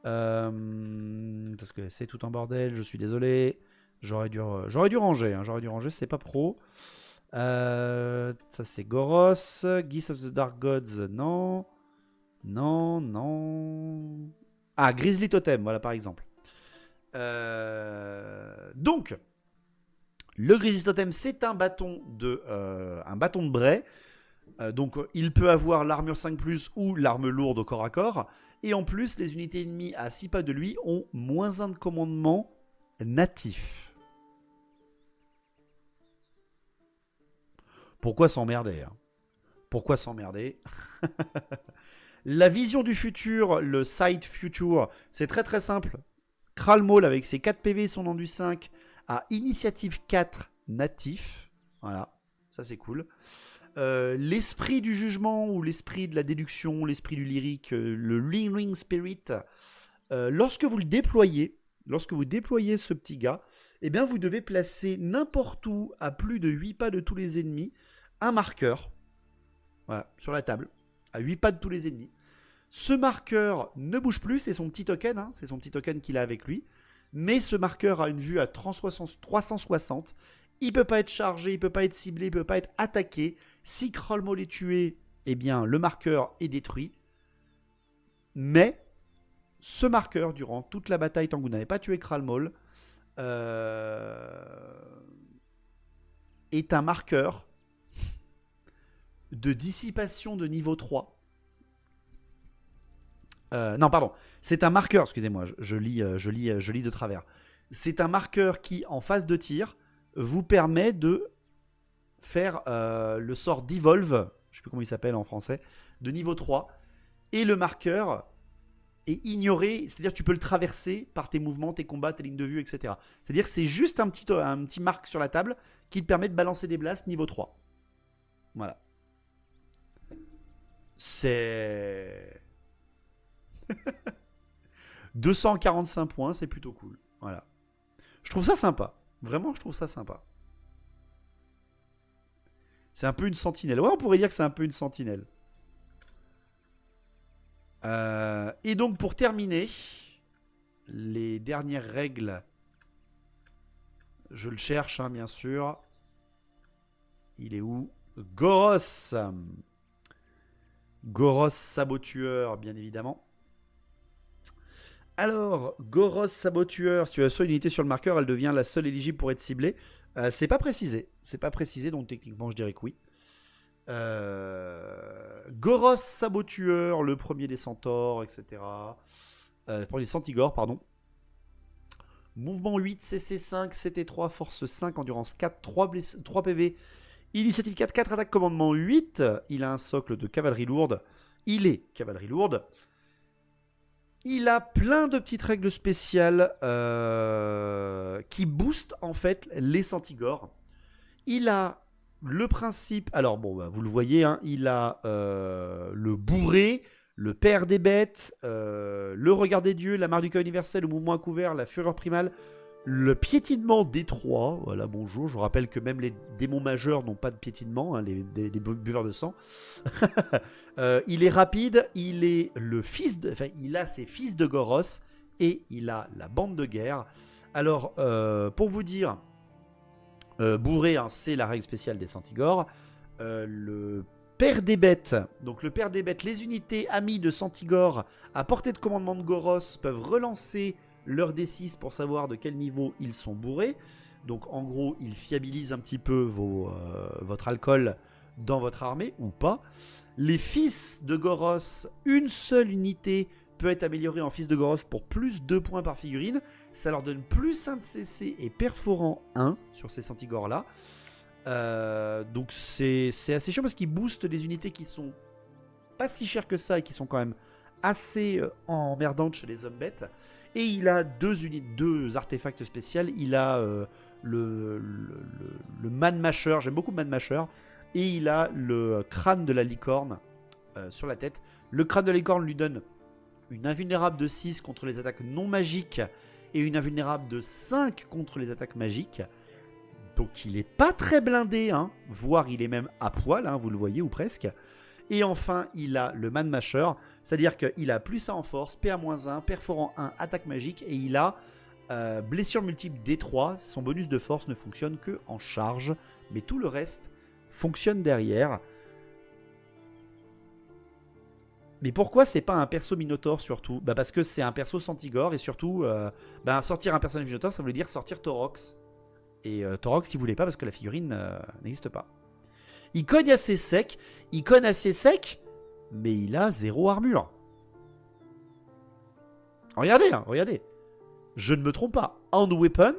Parce que c'est tout en bordel, je suis désolé. J'aurais dû ranger, c'est pas pro. Ça c'est Goros. Geese of the Dark Gods, non. Non. Ah, Grizzly Totem, voilà par exemple. Donc, le Grizzly Totem, c'est un bâton de Bray. Donc, il peut avoir l'armure 5+, ou l'arme lourde au corps à corps. Et en plus, les unités ennemies à 6 pas de lui ont -1 de commandement natif. Pourquoi s'emmerder, hein? Pourquoi s'emmerder? La vision du futur, le Sight Future, c'est très très simple. Kral Maul avec ses 4 PV et son enduit 5 à initiative 4 natif. Voilà, ça c'est cool. L'esprit du jugement ou l'esprit de la déduction, l'esprit du lyrique, le Leering Spirit, lorsque vous le déployez, ce petit gars, eh bien vous devez placer n'importe où, à plus de 8 pas de tous les ennemis, un marqueur, voilà, sur la table, à 8 pas de tous les ennemis. Ce marqueur ne bouge plus, c'est son petit token, hein, c'est son petit token qu'il a avec lui, mais ce marqueur a une vue à 360, il ne peut pas être chargé, il ne peut pas être ciblé, il ne peut pas être attaqué. Si Kral Maul est tué, eh bien le marqueur est détruit. Mais ce marqueur, durant toute la bataille, tant que vous n'avez pas tué Kral Maul, est un marqueur de dissipation de niveau 3. Non, pardon. C'est un marqueur, excusez-moi, je lis de travers. C'est un marqueur qui, en phase de tir, vous permet de faire le sort d'Evolve, je ne sais plus comment il s'appelle en français, de niveau 3. Et le marqueur est ignoré, c'est-à-dire que tu peux le traverser par tes mouvements, tes combats, tes lignes de vue, etc. C'est-à-dire que c'est juste un petit marque sur la table qui te permet de balancer des blasts niveau 3. Voilà. C'est... 245 points, c'est plutôt cool. Voilà. Je trouve ça sympa. Vraiment, je trouve ça sympa. C'est un peu une sentinelle. Ouais, on pourrait dire que c'est un peu une sentinelle. Et donc, pour terminer, les dernières règles. Je le cherche, hein, bien sûr. Il est où? Goros. Goros Sabotueur, bien évidemment. Alors, Goros Sabotueur, si tu as soit une unité sur le marqueur, elle devient la seule éligible pour être ciblée. C'est pas précisé. C'est pas précisé, donc techniquement, je dirais que oui. Goros Sabotueur, le premier des centaures, etc. Pour les centigores, pardon. Mouvement 8, CC 5, CT3, force 5, endurance 4, 3 PV. Initiative 4, 4 attaques, commandement 8. Il a un socle de cavalerie lourde. Il est cavalerie lourde. Il a plein de petites règles spéciales qui boostent en fait les centigores. Il a le principe... Alors bon, bah, vous le voyez, hein, il a le bourré, le père des bêtes, le regard des dieux, la marque du cas universel, le mouvement à couvert, la fureur primale, le piétinement détroit. Voilà, bonjour. Je vous rappelle que même les démons majeurs n'ont pas de piétinement, hein, les buveurs de sang. Il est rapide, il est le fils de... Enfin, il a ses fils de Goros et il a la bande de guerre. Alors, pour vous dire, bourré, hein, c'est la règle spéciale des centigores. Le père des bêtes, donc le père des bêtes, les unités amies de centigores à portée de commandement de Goros peuvent relancer leur D6 pour savoir de quel niveau ils sont bourrés. Donc en gros, il fiabilise un petit peu votre alcool dans votre armée, ou pas. Les fils de Goros, une seule unité peut être améliorée en fils de Goros pour plus 2 points par figurine. Ça leur donne plus 1 de CC et perforant 1 sur ces Centigores là. Donc c'est assez chiant parce qu'ils boostent les unités qui sont pas si chères que ça et qui sont quand même assez emmerdantes chez les hommes bêtes. Et il a deux artefacts spéciaux. Il a le Man Masher, j'aime beaucoup Man Masher. Et il a le crâne de la licorne sur la tête. Le crâne de la licorne lui donne une invulnérable de 6 contre les attaques non magiques et une invulnérable de 5 contre les attaques magiques. Donc il est pas très blindé, hein, voire il est même à poil, hein, vous le voyez, ou presque. Et enfin, il a le Man Masher, c'est-à-dire qu'il a plus 1 en force, PA-1, perforant 1, attaque magique, et il a blessure multiple D3. Son bonus de force ne fonctionne que en charge, mais tout le reste fonctionne derrière. Mais pourquoi c'est pas un perso Minotaur surtout ? Bah parce que c'est un perso Centigore, et surtout, sortir un personnage Minotaur, ça voulait dire sortir Taurox. Et Taurox, il voulait pas parce que la figurine n'existe pas. Il cogne assez sec, mais il a 0 armure. Regardez, hein, regardez. Je ne me trompe pas. Hand Weapon,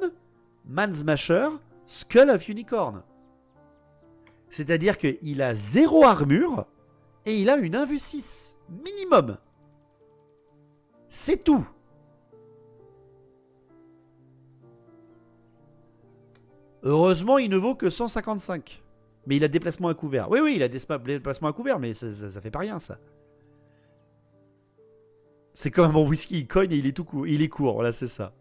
Man Smasher, Skull of Unicorn. C'est-à-dire qu'il a 0 armure et il a une 1v6 minimum. C'est tout. Heureusement, il ne vaut que 155. Mais il a déplacement à couvert. Oui, il a déplacement à couvert, mais ça fait pas rien, ça. C'est comme un bon whisky, il cogne et il est court, voilà, c'est ça.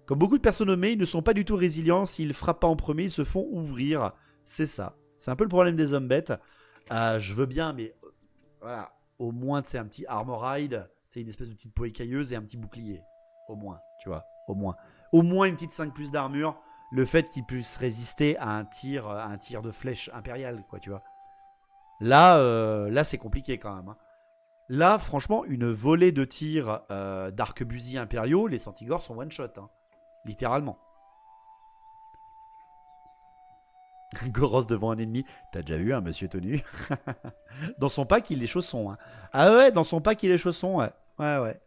Comme beaucoup de personnes nommées, ils ne sont pas du tout résilients. S'ils frappent pas en premier, ils se font ouvrir. C'est ça. C'est un peu le problème des hommes bêtes. Je veux bien, mais voilà. Au moins, c'est un petit Armoride. C'est une espèce de petite peau écailleuse et un petit bouclier. Au moins, tu vois. Au moins. Au moins une petite 5 plus d'armure. Le fait qu'il puisse résister à un tir de flèche impériale, quoi, tu vois. Là c'est compliqué quand même. Hein. Là, franchement, une volée de tirs d'arquebusiers impériaux, les Centigores sont one-shot. Hein. Littéralement. Goros devant un ennemi. T'as déjà vu un monsieur tenu? Dans son pack, il est chausson. Hein. Ah ouais, dans son pack, il est chausson. Ouais. Ouais.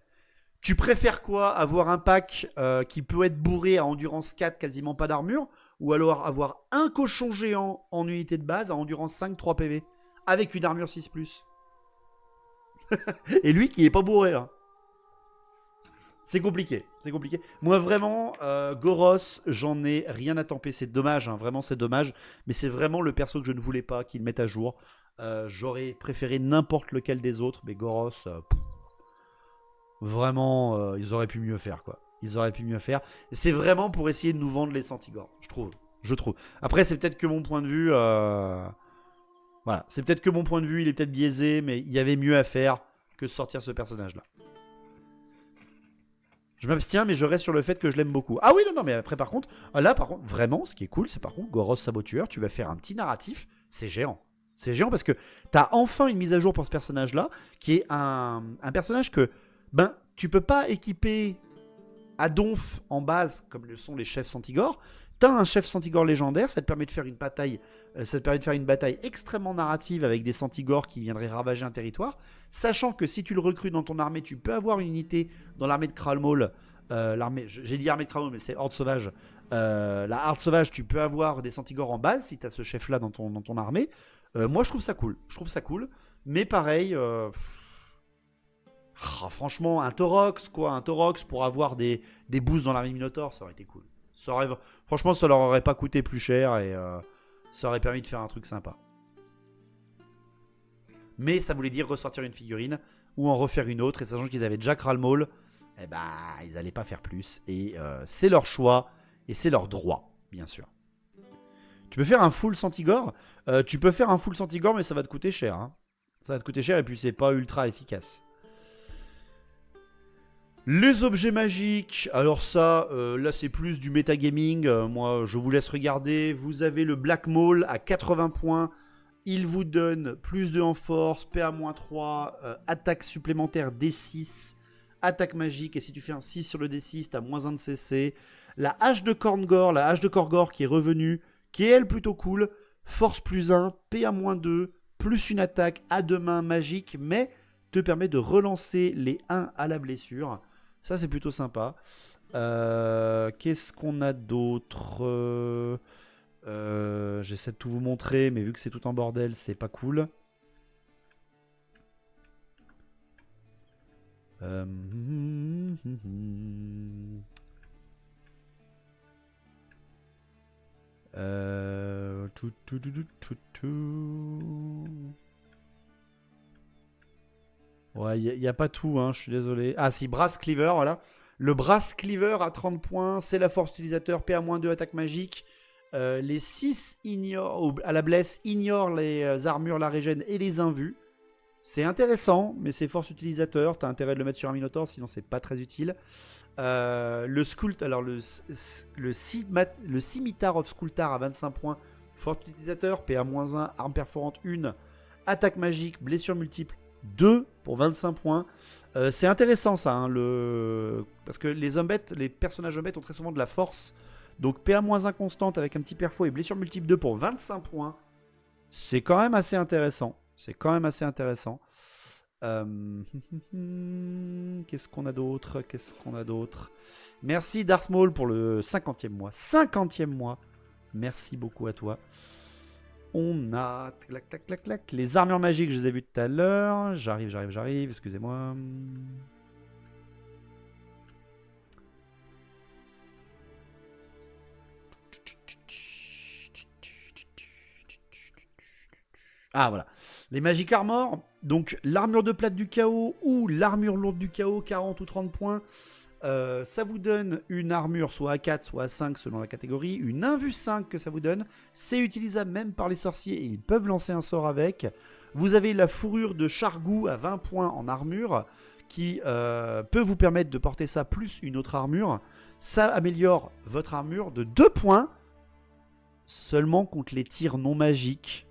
Tu préfères quoi? Avoir un pack qui peut être bourré à endurance 4, quasiment pas d'armure, ou alors avoir un cochon géant en unité de base à endurance 5, 3 PV, avec une armure 6+. Et lui qui est pas bourré. Hein. C'est compliqué. Moi vraiment, Goros, j'en ai rien à tamper. C'est dommage, hein, vraiment c'est dommage. Mais c'est vraiment le perso que je ne voulais pas qu'ils mettent à jour. J'aurais préféré n'importe lequel des autres, mais Goros... Vraiment, ils auraient pu mieux faire, quoi. C'est vraiment pour essayer de nous vendre les Centigores, je trouve. Après, c'est peut-être que mon point de vue... Voilà, c'est peut-être que mon point de vue, il est peut-être biaisé, mais il y avait mieux à faire que sortir ce personnage-là. Je m'abstiens, mais je reste sur le fait que je l'aime beaucoup. Ah oui, non, mais après, par contre, vraiment, ce qui est cool, c'est par contre, Goros Sabotueur, tu vas faire un petit narratif, c'est géant. C'est géant parce que t'as enfin une mise à jour pour ce personnage-là, qui est un personnage que... tu peux pas équiper à donf en base comme le sont les chefs Centigores. T'as un chef Centigore légendaire, ça te permet de faire une bataille, extrêmement narrative avec des Centigores qui viendraient ravager un territoire, sachant que si tu le recrutes dans ton armée, tu peux avoir une unité dans l'armée de Kralmaul. J'ai dit armée de Kralmaul, mais c'est Horde Sauvage. La Horde Sauvage, tu peux avoir des Centigores en base si t'as ce chef-là dans ton armée. Moi, je trouve ça cool. Mais pareil... franchement, un Taurox pour avoir des boosts dans l'armée Minotaur, ça aurait été cool. Franchement, ça leur aurait pas coûté plus cher et ça aurait permis de faire un truc sympa. Mais ça voulait dire ressortir une figurine ou en refaire une autre, et sachant qu'ils avaient déjà Kralmaul, ils allaient pas faire plus. Et c'est leur choix et c'est leur droit, bien sûr. Tu peux faire un full Centigore, mais ça va te coûter cher. Hein. Ça va te coûter cher et puis c'est pas ultra efficace. Les objets magiques, alors ça, là c'est plus du metagaming, moi je vous laisse regarder. Vous avez le Black Maul à 80 points, il vous donne plus 2 en force, PA-3, attaque supplémentaire D6, attaque magique, et si tu fais un 6 sur le D6, t'as -1 de CC. La hache de Korngor qui est revenue, qui est elle plutôt cool. Force +1, PA-2, plus une attaque à 2 mains magique, mais te permet de relancer les 1 à la blessure. Ça, c'est plutôt sympa. Qu'est-ce qu'on a d'autre? J'essaie de tout vous montrer, mais vu que c'est tout en bordel, c'est pas cool. Ouais, il n'y a pas tout, hein, je suis désolé. Ah si, Brass Cleaver, voilà. Le Brass Cleaver à 30 points, c'est la force utilisateur, PA-2, attaque magique. Les 6 à la blesse ignorent les armures, la régène et les invus. C'est intéressant, mais c'est force utilisateur. T'as intérêt de le mettre sur un Minotaur, sinon c'est pas très utile. Le Skult, alors le Scimitar of Skultar à 25 points, force utilisateur, PA-1, arme perforante 1, attaque magique, blessure multiple 2 pour 25 points. C'est intéressant ça, hein, parce que les personnages hommes ont très souvent de la force. Donc PA-1 constante avec un petit perfo et blessure multiple 2 pour 25 points. C'est quand même assez intéressant. Qu'est-ce qu'on a d'autre? Merci Darth Maul pour le 50e mois. 50e mois. Merci beaucoup à toi. On a les armures magiques, je les ai vues tout à l'heure. J'arrive, excusez-moi. Ah voilà, les Magic Armor, donc l'armure de plate du chaos ou l'armure lourde du chaos, 40 ou 30 points, ça vous donne une armure soit à 4, soit à 5 selon la catégorie, une invue 5 que ça vous donne, c'est utilisable même par les sorciers et ils peuvent lancer un sort avec. Vous avez la fourrure de Chargou à 20 points en armure qui peut vous permettre de porter ça plus une autre armure. Ça améliore votre armure de 2 points seulement contre les tirs non magiques.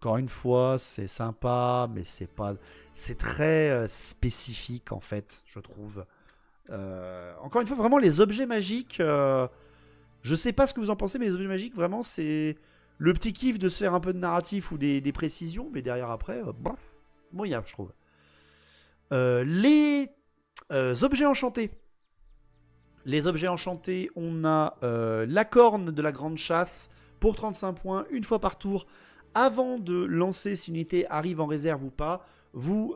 Encore une fois, c'est sympa, mais c'est très spécifique en fait, je trouve. Encore une fois, vraiment les objets magiques, je sais pas ce que vous en pensez, mais les objets magiques, vraiment, c'est le petit kiff de se faire un peu de narratif ou des précisions, mais derrière après, moyen, je trouve. Les objets enchantés. Les objets enchantés, on a la corne de la grande chasse pour 35 points, une fois par tour. Avant de lancer si une unité arrive en réserve ou pas, vous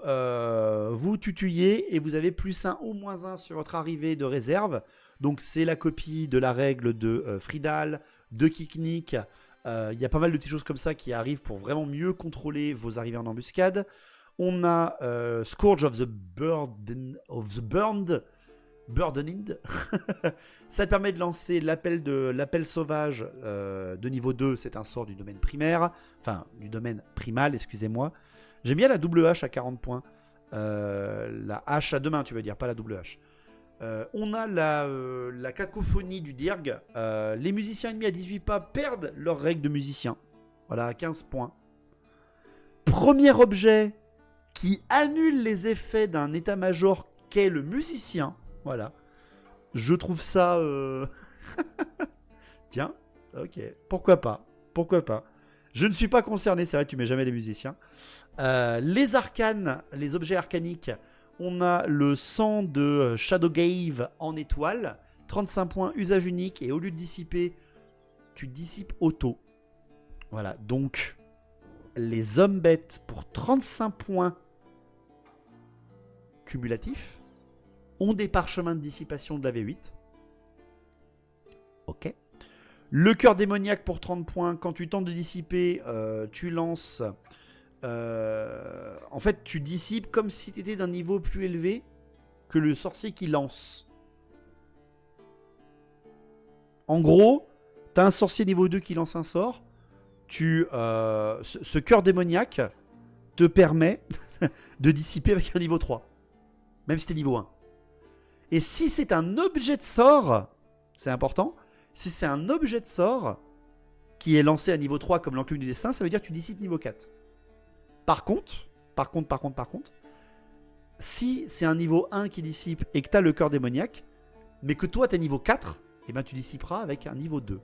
tutuyez et vous avez +1 ou -1 sur votre arrivée de réserve. Donc c'est la copie de la règle de Fridal, de Kiknik. Il y a pas mal de petites choses comme ça qui arrivent pour vraiment mieux contrôler vos arrivées en embuscade. On a Scourge of the Burned. Burdened. Ça te permet de lancer l'appel sauvage de niveau 2, c'est un sort du domaine primaire, enfin du domaine primal, excusez-moi. J'aime bien la double hache à 40 points. La hache à deux mains, tu veux dire, pas la double hache. On a la cacophonie du Dirg. Les musiciens ennemis à 18 pas perdent leur règle de musicien. Voilà, à 15 points. Premier objet qui annule les effets d'un état-major qu'est le musicien. Voilà. Je trouve ça... Tiens, ok. Pourquoi pas. Je ne suis pas concerné, c'est vrai que tu mets jamais les musiciens. Les arcanes, les objets arcaniques, on a le sang de Shadowgave en étoile. 35 points, usage unique, et au lieu de dissiper, tu dissipes auto. Voilà, donc les hommes bêtes pour 35 points cumulatifs ont des parchemins de dissipation de la V8. Ok. Le cœur démoniaque pour 30 points. Quand tu tentes de dissiper, tu lances... en fait, tu dissipes comme si tu étais d'un niveau plus élevé que le sorcier qui lance. En gros, tu as un sorcier niveau 2 qui lance un sort. Ce cœur démoniaque te permet de dissiper avec un niveau 3. Même si tu es niveau 1. Et si c'est un objet de sort, c'est important, si c'est un objet de sort qui est lancé à niveau 3 comme l'enclume du destin, ça veut dire que tu dissipes niveau 4. Par contre, par contre, si c'est un niveau 1 qui dissipe et que tu as le cœur démoniaque, mais que toi, tu es niveau 4, eh ben, tu dissiperas avec un niveau 2.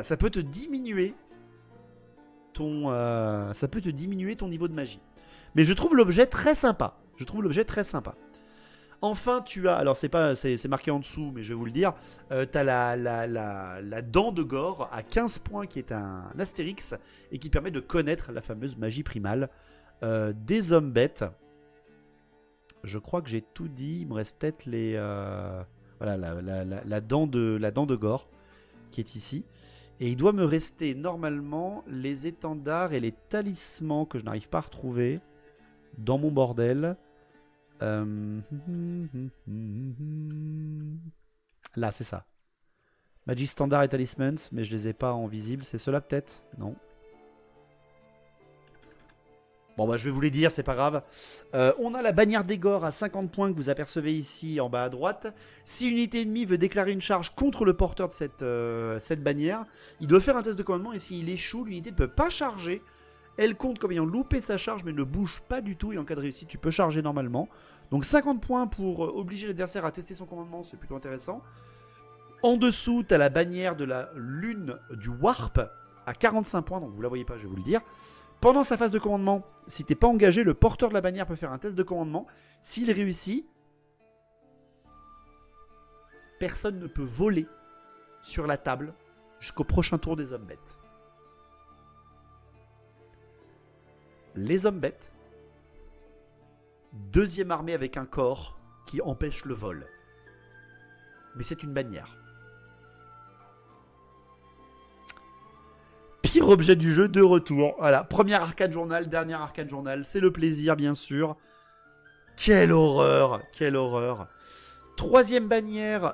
Ça peut te diminuer ton niveau de magie. Mais je trouve l'objet très sympa. Enfin, tu as, alors c'est marqué en dessous, mais je vais vous le dire, tu as la dent de gore à 15 points qui est un astérix et qui permet de connaître la fameuse magie primale des hommes bêtes. Je crois que j'ai tout dit, il me reste peut-être voilà, la dent de gore qui est ici. Et il doit me rester normalement les étendards et les talismans que je n'arrive pas à retrouver dans mon bordel. Là, c'est ça. Magie standard et talismans, mais je les ai pas en visible. C'est cela peut-être? Non. Bon, bah, je vais vous les dire, c'est pas grave. On a la bannière d'Egor à 50 points que vous apercevez ici en bas à droite. Si une unité ennemie veut déclarer une charge contre le porteur de cette bannière, il doit faire un test de commandement et s'il échoue, l'unité ne peut pas charger. Elle compte comme ayant loupé sa charge mais ne bouge pas du tout et en cas de réussite, tu peux charger normalement. Donc 50 points pour obliger l'adversaire à tester son commandement, c'est plutôt intéressant. En dessous, tu as la bannière de la lune du Warp à 45 points, donc vous la voyez pas, je vais vous le dire. Pendant sa phase de commandement, si tu n'es pas engagé, le porteur de la bannière peut faire un test de commandement. S'il réussit, personne ne peut voler sur la table jusqu'au prochain tour des hommes bêtes. Les hommes bêtes, deuxième armée avec un corps qui empêche le vol. Mais c'est une bannière. Pire objet du jeu de retour. Voilà, première arcade journal, dernière arcade journal, c'est le plaisir bien sûr. Quelle horreur, quelle horreur. Troisième bannière,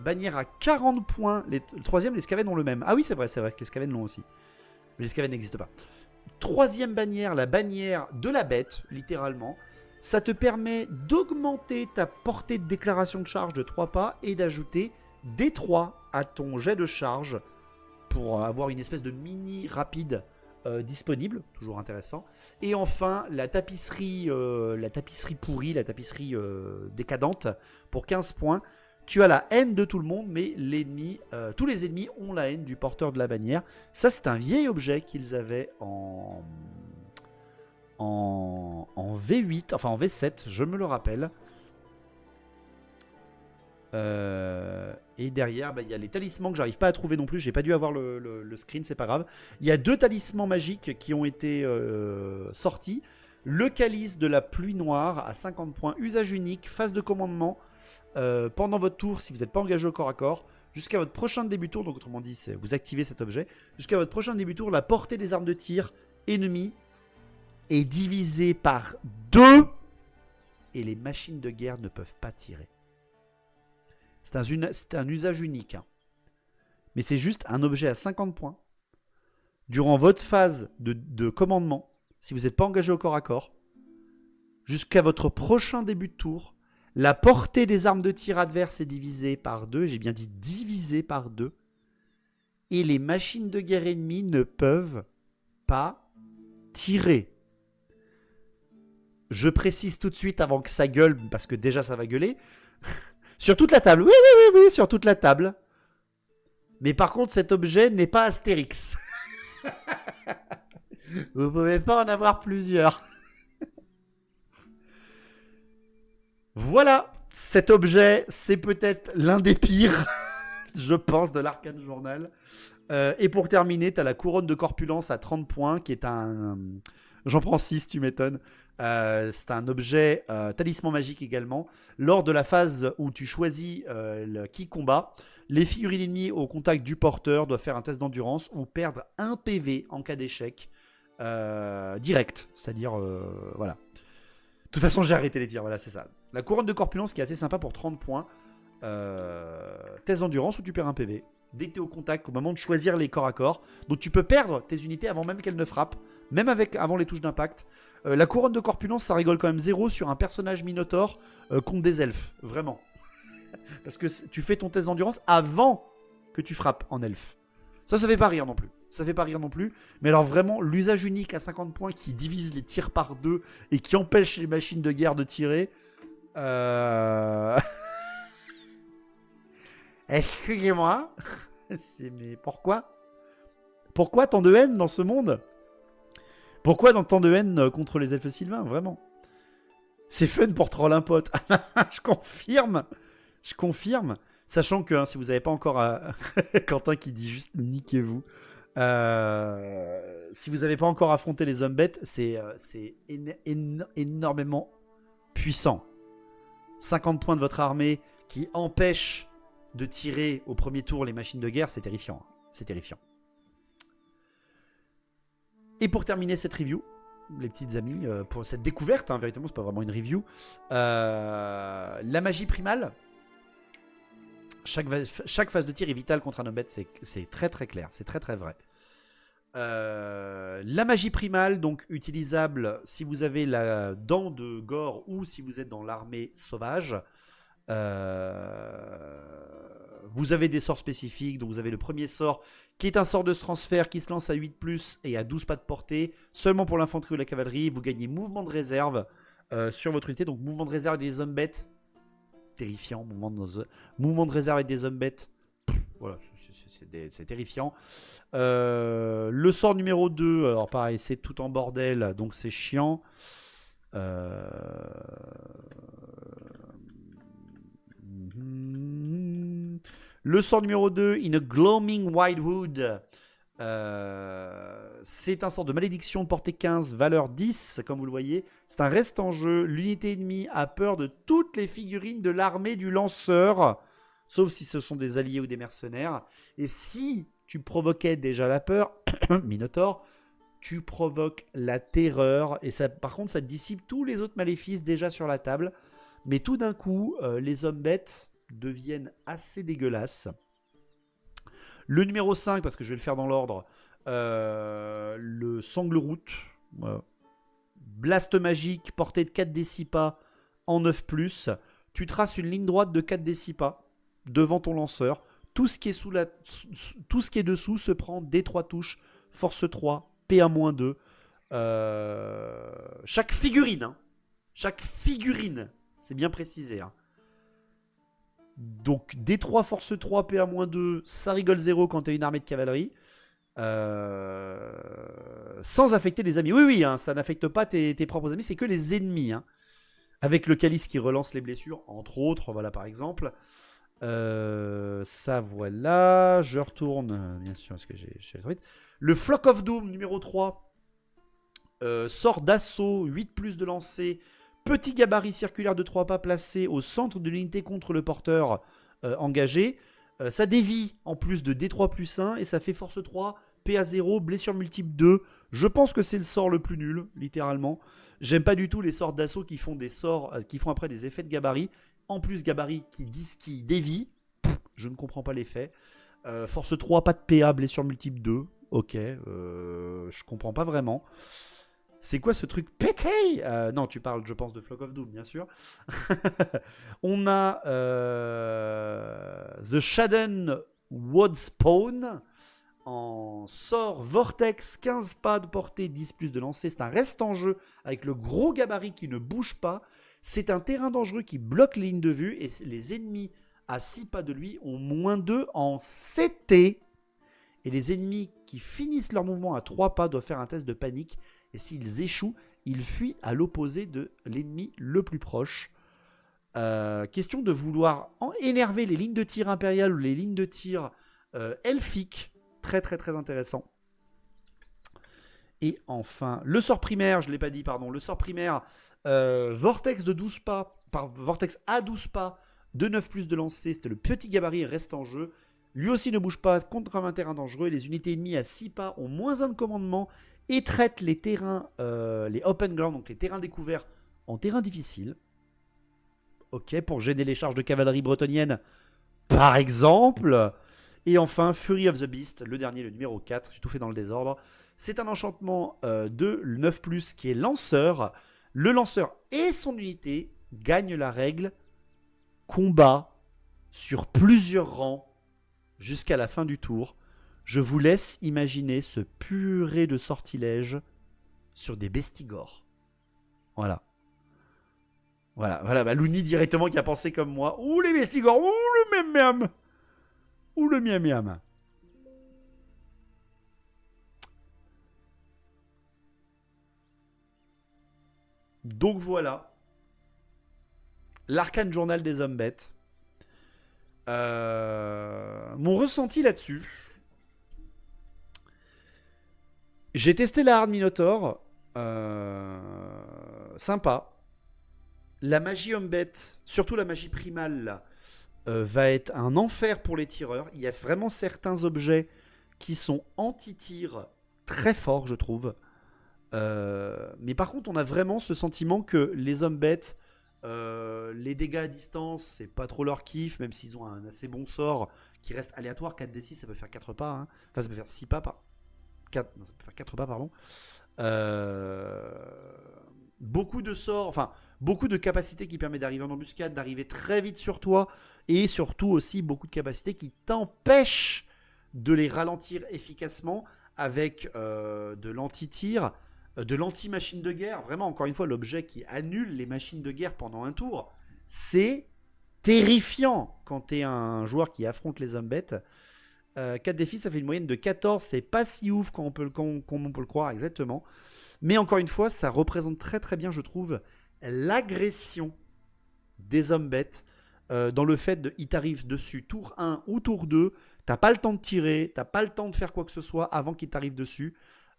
bannière à 40 points. Le troisième, les Skaven ont le même. Ah oui, c'est vrai que les Skaven l'ont aussi. Mais les Skaven n'existent pas. Troisième bannière, la bannière de la bête, littéralement. Ça te permet d'augmenter ta portée de déclaration de charge de 3 pas et d'ajouter D3 à ton jet de charge pour avoir une espèce de mini rapide disponible, toujours intéressant. Et enfin, la tapisserie pourrie, la tapisserie décadente pour 15 points. Tu as la haine de tout le monde, mais tous les ennemis ont la haine du porteur de la bannière. Ça, c'est un vieil objet qu'ils avaient en V8, enfin en V7, je me le rappelle. Et derrière, il y a les talismans que j'arrive pas à trouver non plus. J'ai pas dû avoir le screen, c'est pas grave. Il y a 2 talismans magiques qui ont été sortis. Le calice de la pluie noire à 50 points, usage unique, phase de commandement. Pendant votre tour, si vous n'êtes pas engagé au corps à corps, jusqu'à votre prochain début tour, donc autrement dit, vous activez cet objet. Jusqu'à votre prochain début tour, la portée des armes de tir ennemies est divisée par 2 et les machines de guerre ne peuvent pas tirer. C'est un usage unique. Hein. Mais c'est juste un objet à 50 points. Durant votre phase de commandement, si vous n'êtes pas engagé au corps à corps, jusqu'à votre prochain début de tour, la portée des armes de tir adverses est divisée par 2. J'ai bien dit divisée par 2. Et les machines de guerre ennemies ne peuvent pas tirer. Je précise tout de suite avant que ça gueule, parce que déjà ça va gueuler. Sur toute la table. Oui, sur toute la table. Mais par contre, cet objet n'est pas Astérix. Vous pouvez pas en avoir plusieurs. Voilà. Cet objet, c'est peut-être l'un des pires, je pense, de l'Arcane Journal. Et pour terminer, tu as la couronne de corpulence à 30 points, qui est un... J'en prends 6, tu m'étonnes. C'est un objet talisman magique également. Lors de la phase où tu choisis qui combat, les figurines ennemies au contact du porteur doivent faire un test d'endurance ou perdre 1 PV en cas d'échec direct. C'est-à-dire, voilà. De toute façon, j'ai arrêté les tirs, voilà, c'est ça. La couronne de corpulence qui est assez sympa pour 30 points. Test d'endurance où tu perds 1 PV. Dès que tu es au contact, au moment de choisir les corps à corps. Donc tu peux perdre tes unités avant même qu'elles ne frappent. Même avant les touches d'impact. La couronne de corpulence, ça rigole quand même 0 sur un personnage Minotaur contre des elfes. Vraiment. Parce que tu fais ton test d'endurance avant que tu frappes en elfe. Ça fait pas rire non plus. ça fait pas rire non plus. Mais alors vraiment, l'usage unique à 50 points qui divise les tirs par 2 et qui empêche les machines de guerre de tirer. Excusez-moi. Mais pourquoi? Pourquoi tant de haine dans ce monde? Pourquoi tant de haine contre les elfes sylvains? Vraiment. C'est fun pour troll un pote. Je confirme. Je confirme. Sachant que si vous n'avez pas encore... Quentin qui dit juste niquez-vous. Si vous n'avez pas encore affronté les hommes bêtes, c'est énormément puissant. 50 points de votre armée qui empêchent de tirer au premier tour les machines de guerre, c'est terrifiant. C'est terrifiant. Et pour terminer cette review, les petites amies, pour cette découverte, véritablement, c'est pas vraiment une review, la magie primale, chaque phase de tir est vitale contre un homme bête, c'est très très clair, c'est très très vrai. La magie primale, donc utilisable si vous avez la dent de gore ou si vous êtes dans l'armée sauvage. Vous avez des sorts spécifiques, donc vous avez le premier sort qui est un sort de transfert qui se lance à 8+, et à 12 pas de portée, seulement pour l'infanterie ou la cavalerie. Vous gagnez mouvement de réserve sur votre unité, donc mouvement de réserve et des hommes bêtes, terrifiant, mouvement de réserve et des hommes bêtes, voilà, c'est terrifiant. Le sort numéro 2, alors pareil, c'est tout en bordel, donc c'est chiant. Le sort numéro 2, In a Gloaming Wildwood. C'est un sort de malédiction de portée 15, valeur 10, comme vous le voyez. C'est un reste en jeu. L'unité ennemie a peur de toutes les figurines de l'armée du lanceur, sauf si ce sont des alliés ou des mercenaires. Et si tu provoquais déjà la peur, Minotaur, tu provoques la terreur. Et ça, par contre, ça dissipe tous les autres maléfices déjà sur la table. Mais tout d'un coup, les hommes bêtes deviennent assez dégueulasses. Le numéro 5, parce que je vais le faire dans l'ordre, le sangle-route. Blast magique, portée de 4 d 6 pas en 9+. Tu traces une ligne droite de 4 d 6 pas devant ton lanceur. Tout ce qui est, tout ce qui est dessous se prend D3 touches, force 3, PA-2. Chaque figurine, c'est bien précisé. Donc D3 force 3 PA-2, ça rigole 0 quand tu as une armée de cavalerie. Sans affecter les amis. Oui, ça n'affecte pas tes propres amis, c'est que les ennemis. Avec le calice qui relance les blessures, entre autres, voilà par exemple. Ça voilà. Je retourne, bien sûr, parce que je suis allé trop vite. Le Flock of Doom numéro 3. Sort d'assaut, 8+ de lancer. Petit gabarit circulaire de 3 pas placé au centre de l'unité contre le porteur engagé. Ça dévie en plus de D3+1 et ça fait force 3, PA0, blessure multiple 2. Je pense que c'est le sort le plus nul, littéralement. J'aime pas du tout les sorts d'assaut qui font des sorts, qui font après des effets de gabarit. En plus, gabarit qui dévie. Je ne comprends pas l'effet. Force 3, pas de PA, blessure multiple 2. Ok, je comprends pas vraiment. C'est quoi ce truc pété? Non, tu parles, je pense, de Flock of Doom, bien sûr. On a The Shaden Woodspawn en sort Vortex, 15 pas de portée, 10+ de lancer. C'est un reste en jeu avec le gros gabarit qui ne bouge pas. C'est un terrain dangereux qui bloque les lignes de vue et les ennemis à 6 pas de lui ont -2 en CT. Et les ennemis qui finissent leur mouvement à 3 pas doivent faire un test de panique. Et s'ils échouent, ils fuient à l'opposé de l'ennemi le plus proche. Question de vouloir énerver les lignes de tir impériales ou les lignes de tir elfiques. Très très très intéressant. Et enfin, le sort primaire, je ne l'ai pas dit, pardon. Le sort primaire, Vortex de 12 pas, Vortex à 12 pas, de 9+ de lancer. C'était le petit gabarit reste en jeu. Lui aussi ne bouge pas contre un terrain dangereux. Et les unités ennemies à 6 pas ont -1 de commandement et traitent les terrains, les open ground, donc les terrains découverts, en terrain difficile. Ok, pour gêner les charges de cavalerie bretonnienne, par exemple. Et enfin, Fury of the Beast, le dernier, le numéro 4. J'ai tout fait dans le désordre. C'est un enchantement de 9+, qui est lanceur. Le lanceur et son unité gagnent la règle combat sur plusieurs rangs jusqu'à la fin du tour. Je vous laisse imaginer ce purée de sortilèges sur des bestigores. Voilà. Voilà. Bah, Looney directement qui a pensé comme moi. Ouh les bestigores, ouh le miam miam. Ouh le miam miam. Donc voilà. L'arcane journal des hommes bêtes. Mon ressenti là-dessus. J'ai testé la Hard Minotaur. Sympa. La magie homme bête, surtout la magie primale, là, va être un enfer pour les tireurs. Il y a vraiment certains objets qui sont anti-tir très forts, je trouve. Mais par contre, on a vraiment ce sentiment que les hommes bêtes, les dégâts à distance, c'est pas trop leur kiff, même s'ils ont un assez bon sort qui reste aléatoire. 4d6, ça peut faire 4 pas. Hein. Enfin, ça peut faire 6 pas. Ça peut faire 4 pas, pardon. Beaucoup de sorts, enfin, beaucoup de capacités qui permettent d'arriver en embuscade, d'arriver très vite sur toi, et surtout aussi beaucoup de capacités qui t'empêchent de les ralentir efficacement avec de l'anti-tir, de l'anti-machine de guerre. Vraiment, encore une fois, l'objet qui annule les machines de guerre pendant un tour, c'est terrifiant quand t'es un joueur qui affronte les hommes bêtes. 4 défis, ça fait une moyenne de 14, c'est pas si ouf comme on peut le croire, exactement. Mais encore une fois, ça représente très très bien, je trouve, l'agression des hommes bêtes dans le fait de, il t'arrive dessus tour 1 ou tour 2, t'as pas le temps de tirer, t'as pas le temps de faire quoi que ce soit avant qu'il t'arrive dessus.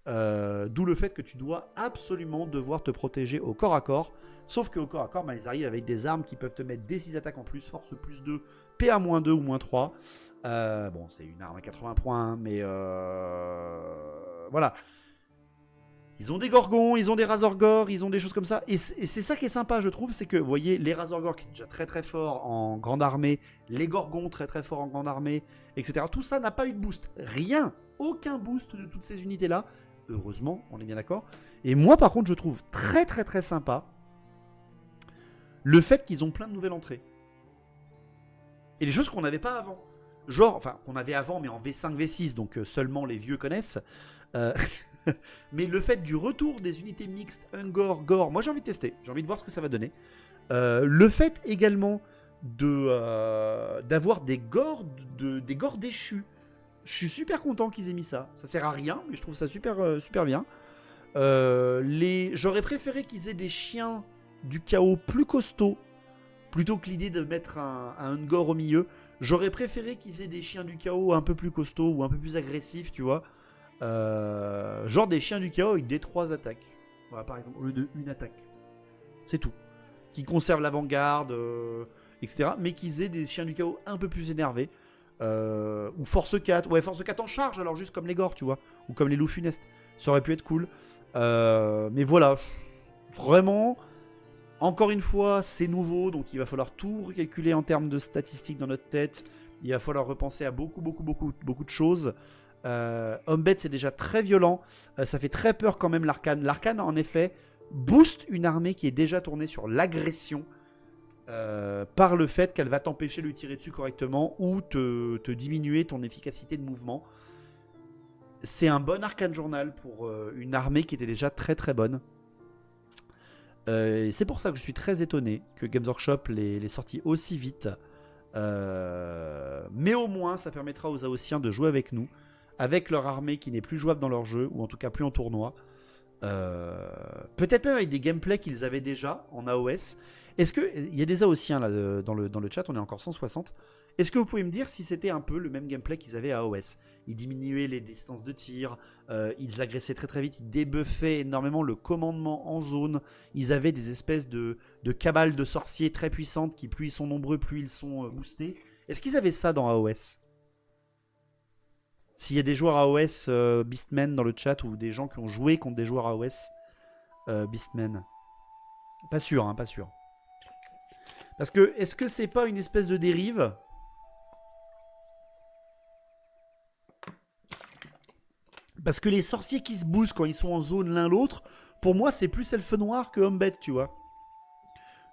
D'où le fait que tu dois absolument devoir te protéger au corps à corps. Sauf qu'au corps à corps, bah, ils arrivent avec des armes qui peuvent te mettre des 6 attaques en plus, force plus 2, PA-2 ou -3. Bon, c'est une arme à 80 points, mais voilà. Ils ont des gorgons, ils ont des razorgors, ils ont des choses comme ça. Et c'est ça qui est sympa, je trouve, c'est que, vous voyez, les razorgors qui sont déjà très très forts en grande armée, les gorgons très très forts en grande armée, etc. Tout ça n'a pas eu de boost. Rien. Aucun boost de toutes ces unités-là. Heureusement, on est bien d'accord. Et moi, par contre, je trouve très très très sympa le fait qu'ils ont plein de nouvelles entrées. Et des choses qu'on n'avait pas avant. Genre, enfin, qu'on avait avant, mais en V5, V6, donc seulement les vieux connaissent. Mais le fait du retour des unités mixtes Ungor, Gore, moi j'ai envie de tester, j'ai envie de voir ce que ça va donner. Le fait également d'avoir des Gors déchus. Je suis super content qu'ils aient mis ça. Ça sert à rien, mais je trouve ça super bien. J'aurais préféré qu'ils aient des chiens du chaos plus costauds plutôt que l'idée de mettre un Ungor au milieu. J'aurais préféré qu'ils aient des chiens du chaos un peu plus costauds ou un peu plus agressifs, tu vois. Genre des chiens du chaos avec des 3 attaques. Voilà, par exemple, au lieu de une attaque. C'est tout. Qui conservent l'avant-garde, etc. Mais qu'ils aient des chiens du chaos un peu plus énervés. Ou Force 4. Ouais, Force 4 en charge, alors juste comme les Gors, tu vois. Ou comme les loups funestes. Ça aurait pu être cool. Mais voilà. Vraiment. Encore une fois, c'est nouveau. Donc il va falloir tout recalculer en termes de statistiques dans notre tête. Il va falloir repenser à beaucoup de choses. Hombet, c'est déjà très violent. Ça fait très peur quand même l'arcane. L'arcane, en effet, booste une armée qui est déjà tournée sur l'agression par le fait qu'elle va t'empêcher de lui tirer dessus correctement ou te diminuer ton efficacité de mouvement. C'est un bon arcane journal pour une armée qui était déjà très très bonne. Et c'est pour ça que je suis très étonné que Games Workshop l'ait sorti aussi vite. Mais au moins, ça permettra aux Aossiens de jouer avec nous, avec leur armée qui n'est plus jouable dans leur jeu, ou en tout cas plus en tournoi. Peut-être même avec des gameplays qu'ils avaient déjà en AOS. Est-ce que il y a des Aossiens là dans le chat, on est encore 160. Est-ce que vous pouvez me dire si c'était un peu le même gameplay qu'ils avaient à AOS? Ils diminuaient les distances de tir, ils agressaient très très vite, ils débuffaient énormément le commandement en zone, ils avaient des espèces de cabales de sorciers très puissantes qui plus ils sont nombreux, plus ils sont boostés. Est-ce qu'ils avaient ça dans AOS? S'il y a des joueurs AOS Beastmen dans le chat ou des gens qui ont joué contre des joueurs AOS Beastmen. Pas sûr, hein, pas sûr. Parce que, est-ce que c'est pas une espèce de dérive? Parce que les sorciers qui se boostent quand ils sont en zone l'un l'autre, pour moi c'est plus elfe noir que homme bête, tu vois.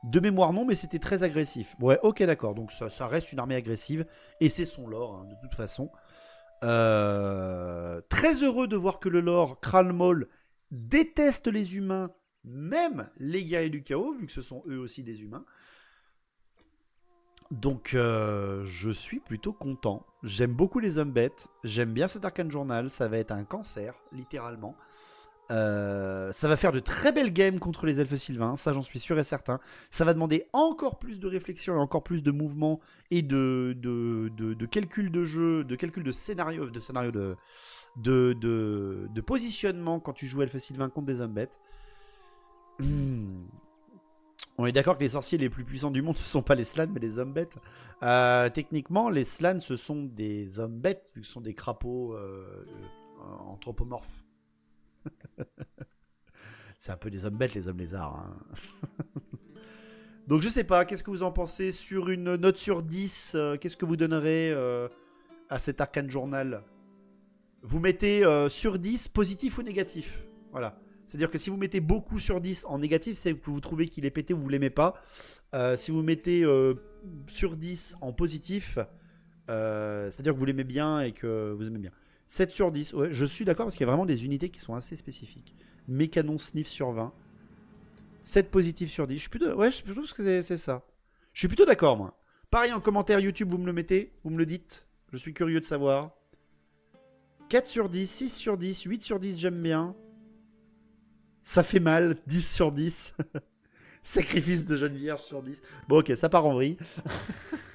De mémoire non, mais c'était très agressif. Ouais, ok d'accord, donc ça reste une armée agressive, et c'est son lore, hein, de toute façon. Très heureux de voir que le lore Kral Maul déteste les humains, même les guerriers du chaos, vu que ce sont eux aussi des humains. Donc je suis plutôt content. J'aime beaucoup les Umbet. J'aime bien cet arcane journal. Ça va être un cancer, littéralement. Ça va faire de très belles games contre les elfes sylvains, ça j'en suis sûr et certain. Ça va demander encore plus de réflexion et encore plus de mouvement et de calcul de jeu, de calcul de scénario, de positionnement quand tu joues elfes sylvains contre des Umbet. On est d'accord que les sorciers les plus puissants du monde, ce ne sont pas les Slans, mais les Umbet. Techniquement, les Slans, ce sont des Umbet, vu que ce sont des crapauds anthropomorphes. C'est un peu des hommes bêtes, les hommes lézards. Hein. Donc je sais pas, qu'est-ce que vous en pensez sur une note sur 10 qu'est-ce que vous donnerez à cet arcane journal? Vous mettez sur 10 positif ou négatif. Voilà. C'est-à-dire que si vous mettez beaucoup sur 10 en négatif, c'est que vous trouvez qu'il est pété ou vous l'aimez pas. Si vous mettez sur 10 en positif, c'est-à-dire que vous l'aimez bien et que vous aimez bien. 7 sur 10, ouais, je suis d'accord parce qu'il y a vraiment des unités qui sont assez spécifiques. Mécanon sniff sur 20. 7 positifs sur 10. Je trouve que c'est ça. Je suis plutôt d'accord, moi. Pareil, en commentaire YouTube, vous me le mettez, vous me le dites. Je suis curieux de savoir. 4 sur 10, 6 sur 10, 8 sur 10, j'aime bien. Ça fait mal, 10 sur 10. Sacrifice de jeune vierge sur 10. Bon, ok, ça part en vrille.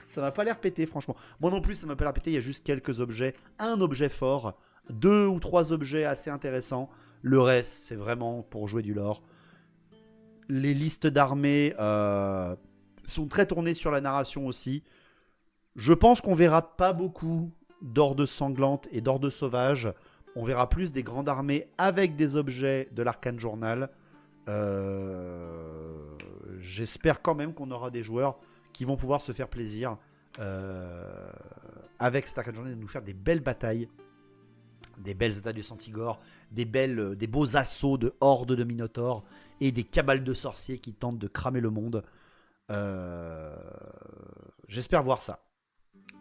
Ça m'a pas l'air pété, franchement. Moi non plus, ça m'a pas l'air pété. Il y a juste quelques objets. Un objet fort. 2 ou 3 objets assez intéressants. Le reste, c'est vraiment pour jouer du lore. Les listes d'armées sont très tournées sur la narration aussi. Je pense qu'on verra pas beaucoup d'hordes sanglantes et d'hordes sauvages. On verra plus des grandes armées avec des objets de l'arcane journal. J'espère quand même qu'on aura des joueurs qui vont pouvoir se faire plaisir avec cet arcane journal et nous faire des belles batailles, des belles attaques de Santigore, des beaux assauts de hordes de minotaures et des cabales de sorciers qui tentent de cramer le monde. J'espère voir ça.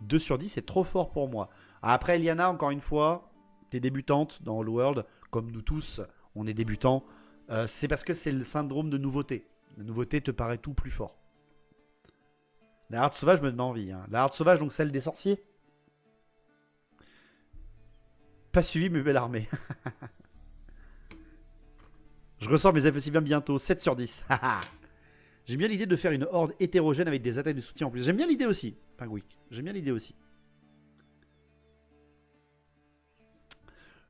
2 sur 10, c'est trop fort pour moi. Après, Eliana, encore une fois, t'es débutante dans All World, comme nous tous, on est débutants. C'est parce que c'est le syndrome de nouveauté. La nouveauté te paraît tout plus fort. La harde sauvage me donne envie. Hein. La harde sauvage, donc celle des sorciers. Pas suivi, mais belle armée. Je ressors mes elfes sylvains bientôt. 7 sur 10. J'aime bien l'idée de faire une horde hétérogène avec des attaques de soutien en plus. J'aime bien l'idée aussi, Pingwick. J'aime bien l'idée aussi.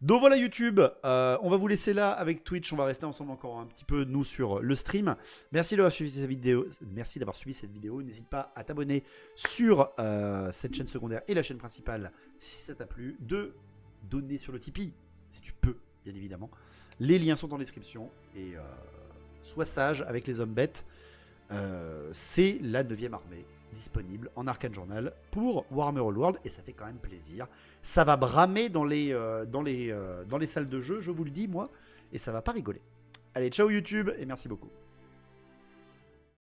Donc voilà YouTube, on va vous laisser là avec Twitch, on va rester ensemble encore un petit peu nous sur le stream. Merci d'avoir suivi cette vidéo, n'hésite pas à t'abonner sur cette chaîne secondaire et la chaîne principale si ça t'a plu, de donner sur le Tipeee si tu peux bien évidemment. Les liens sont en description et sois sage avec les hommes bêtes, c'est la 9ème armée disponible en arcane journal pour Warhammer All World et ça fait quand même plaisir. Ça va bramer dans les salles de jeu, je vous le dis moi, et ça va pas rigoler. Allez, ciao YouTube et merci beaucoup.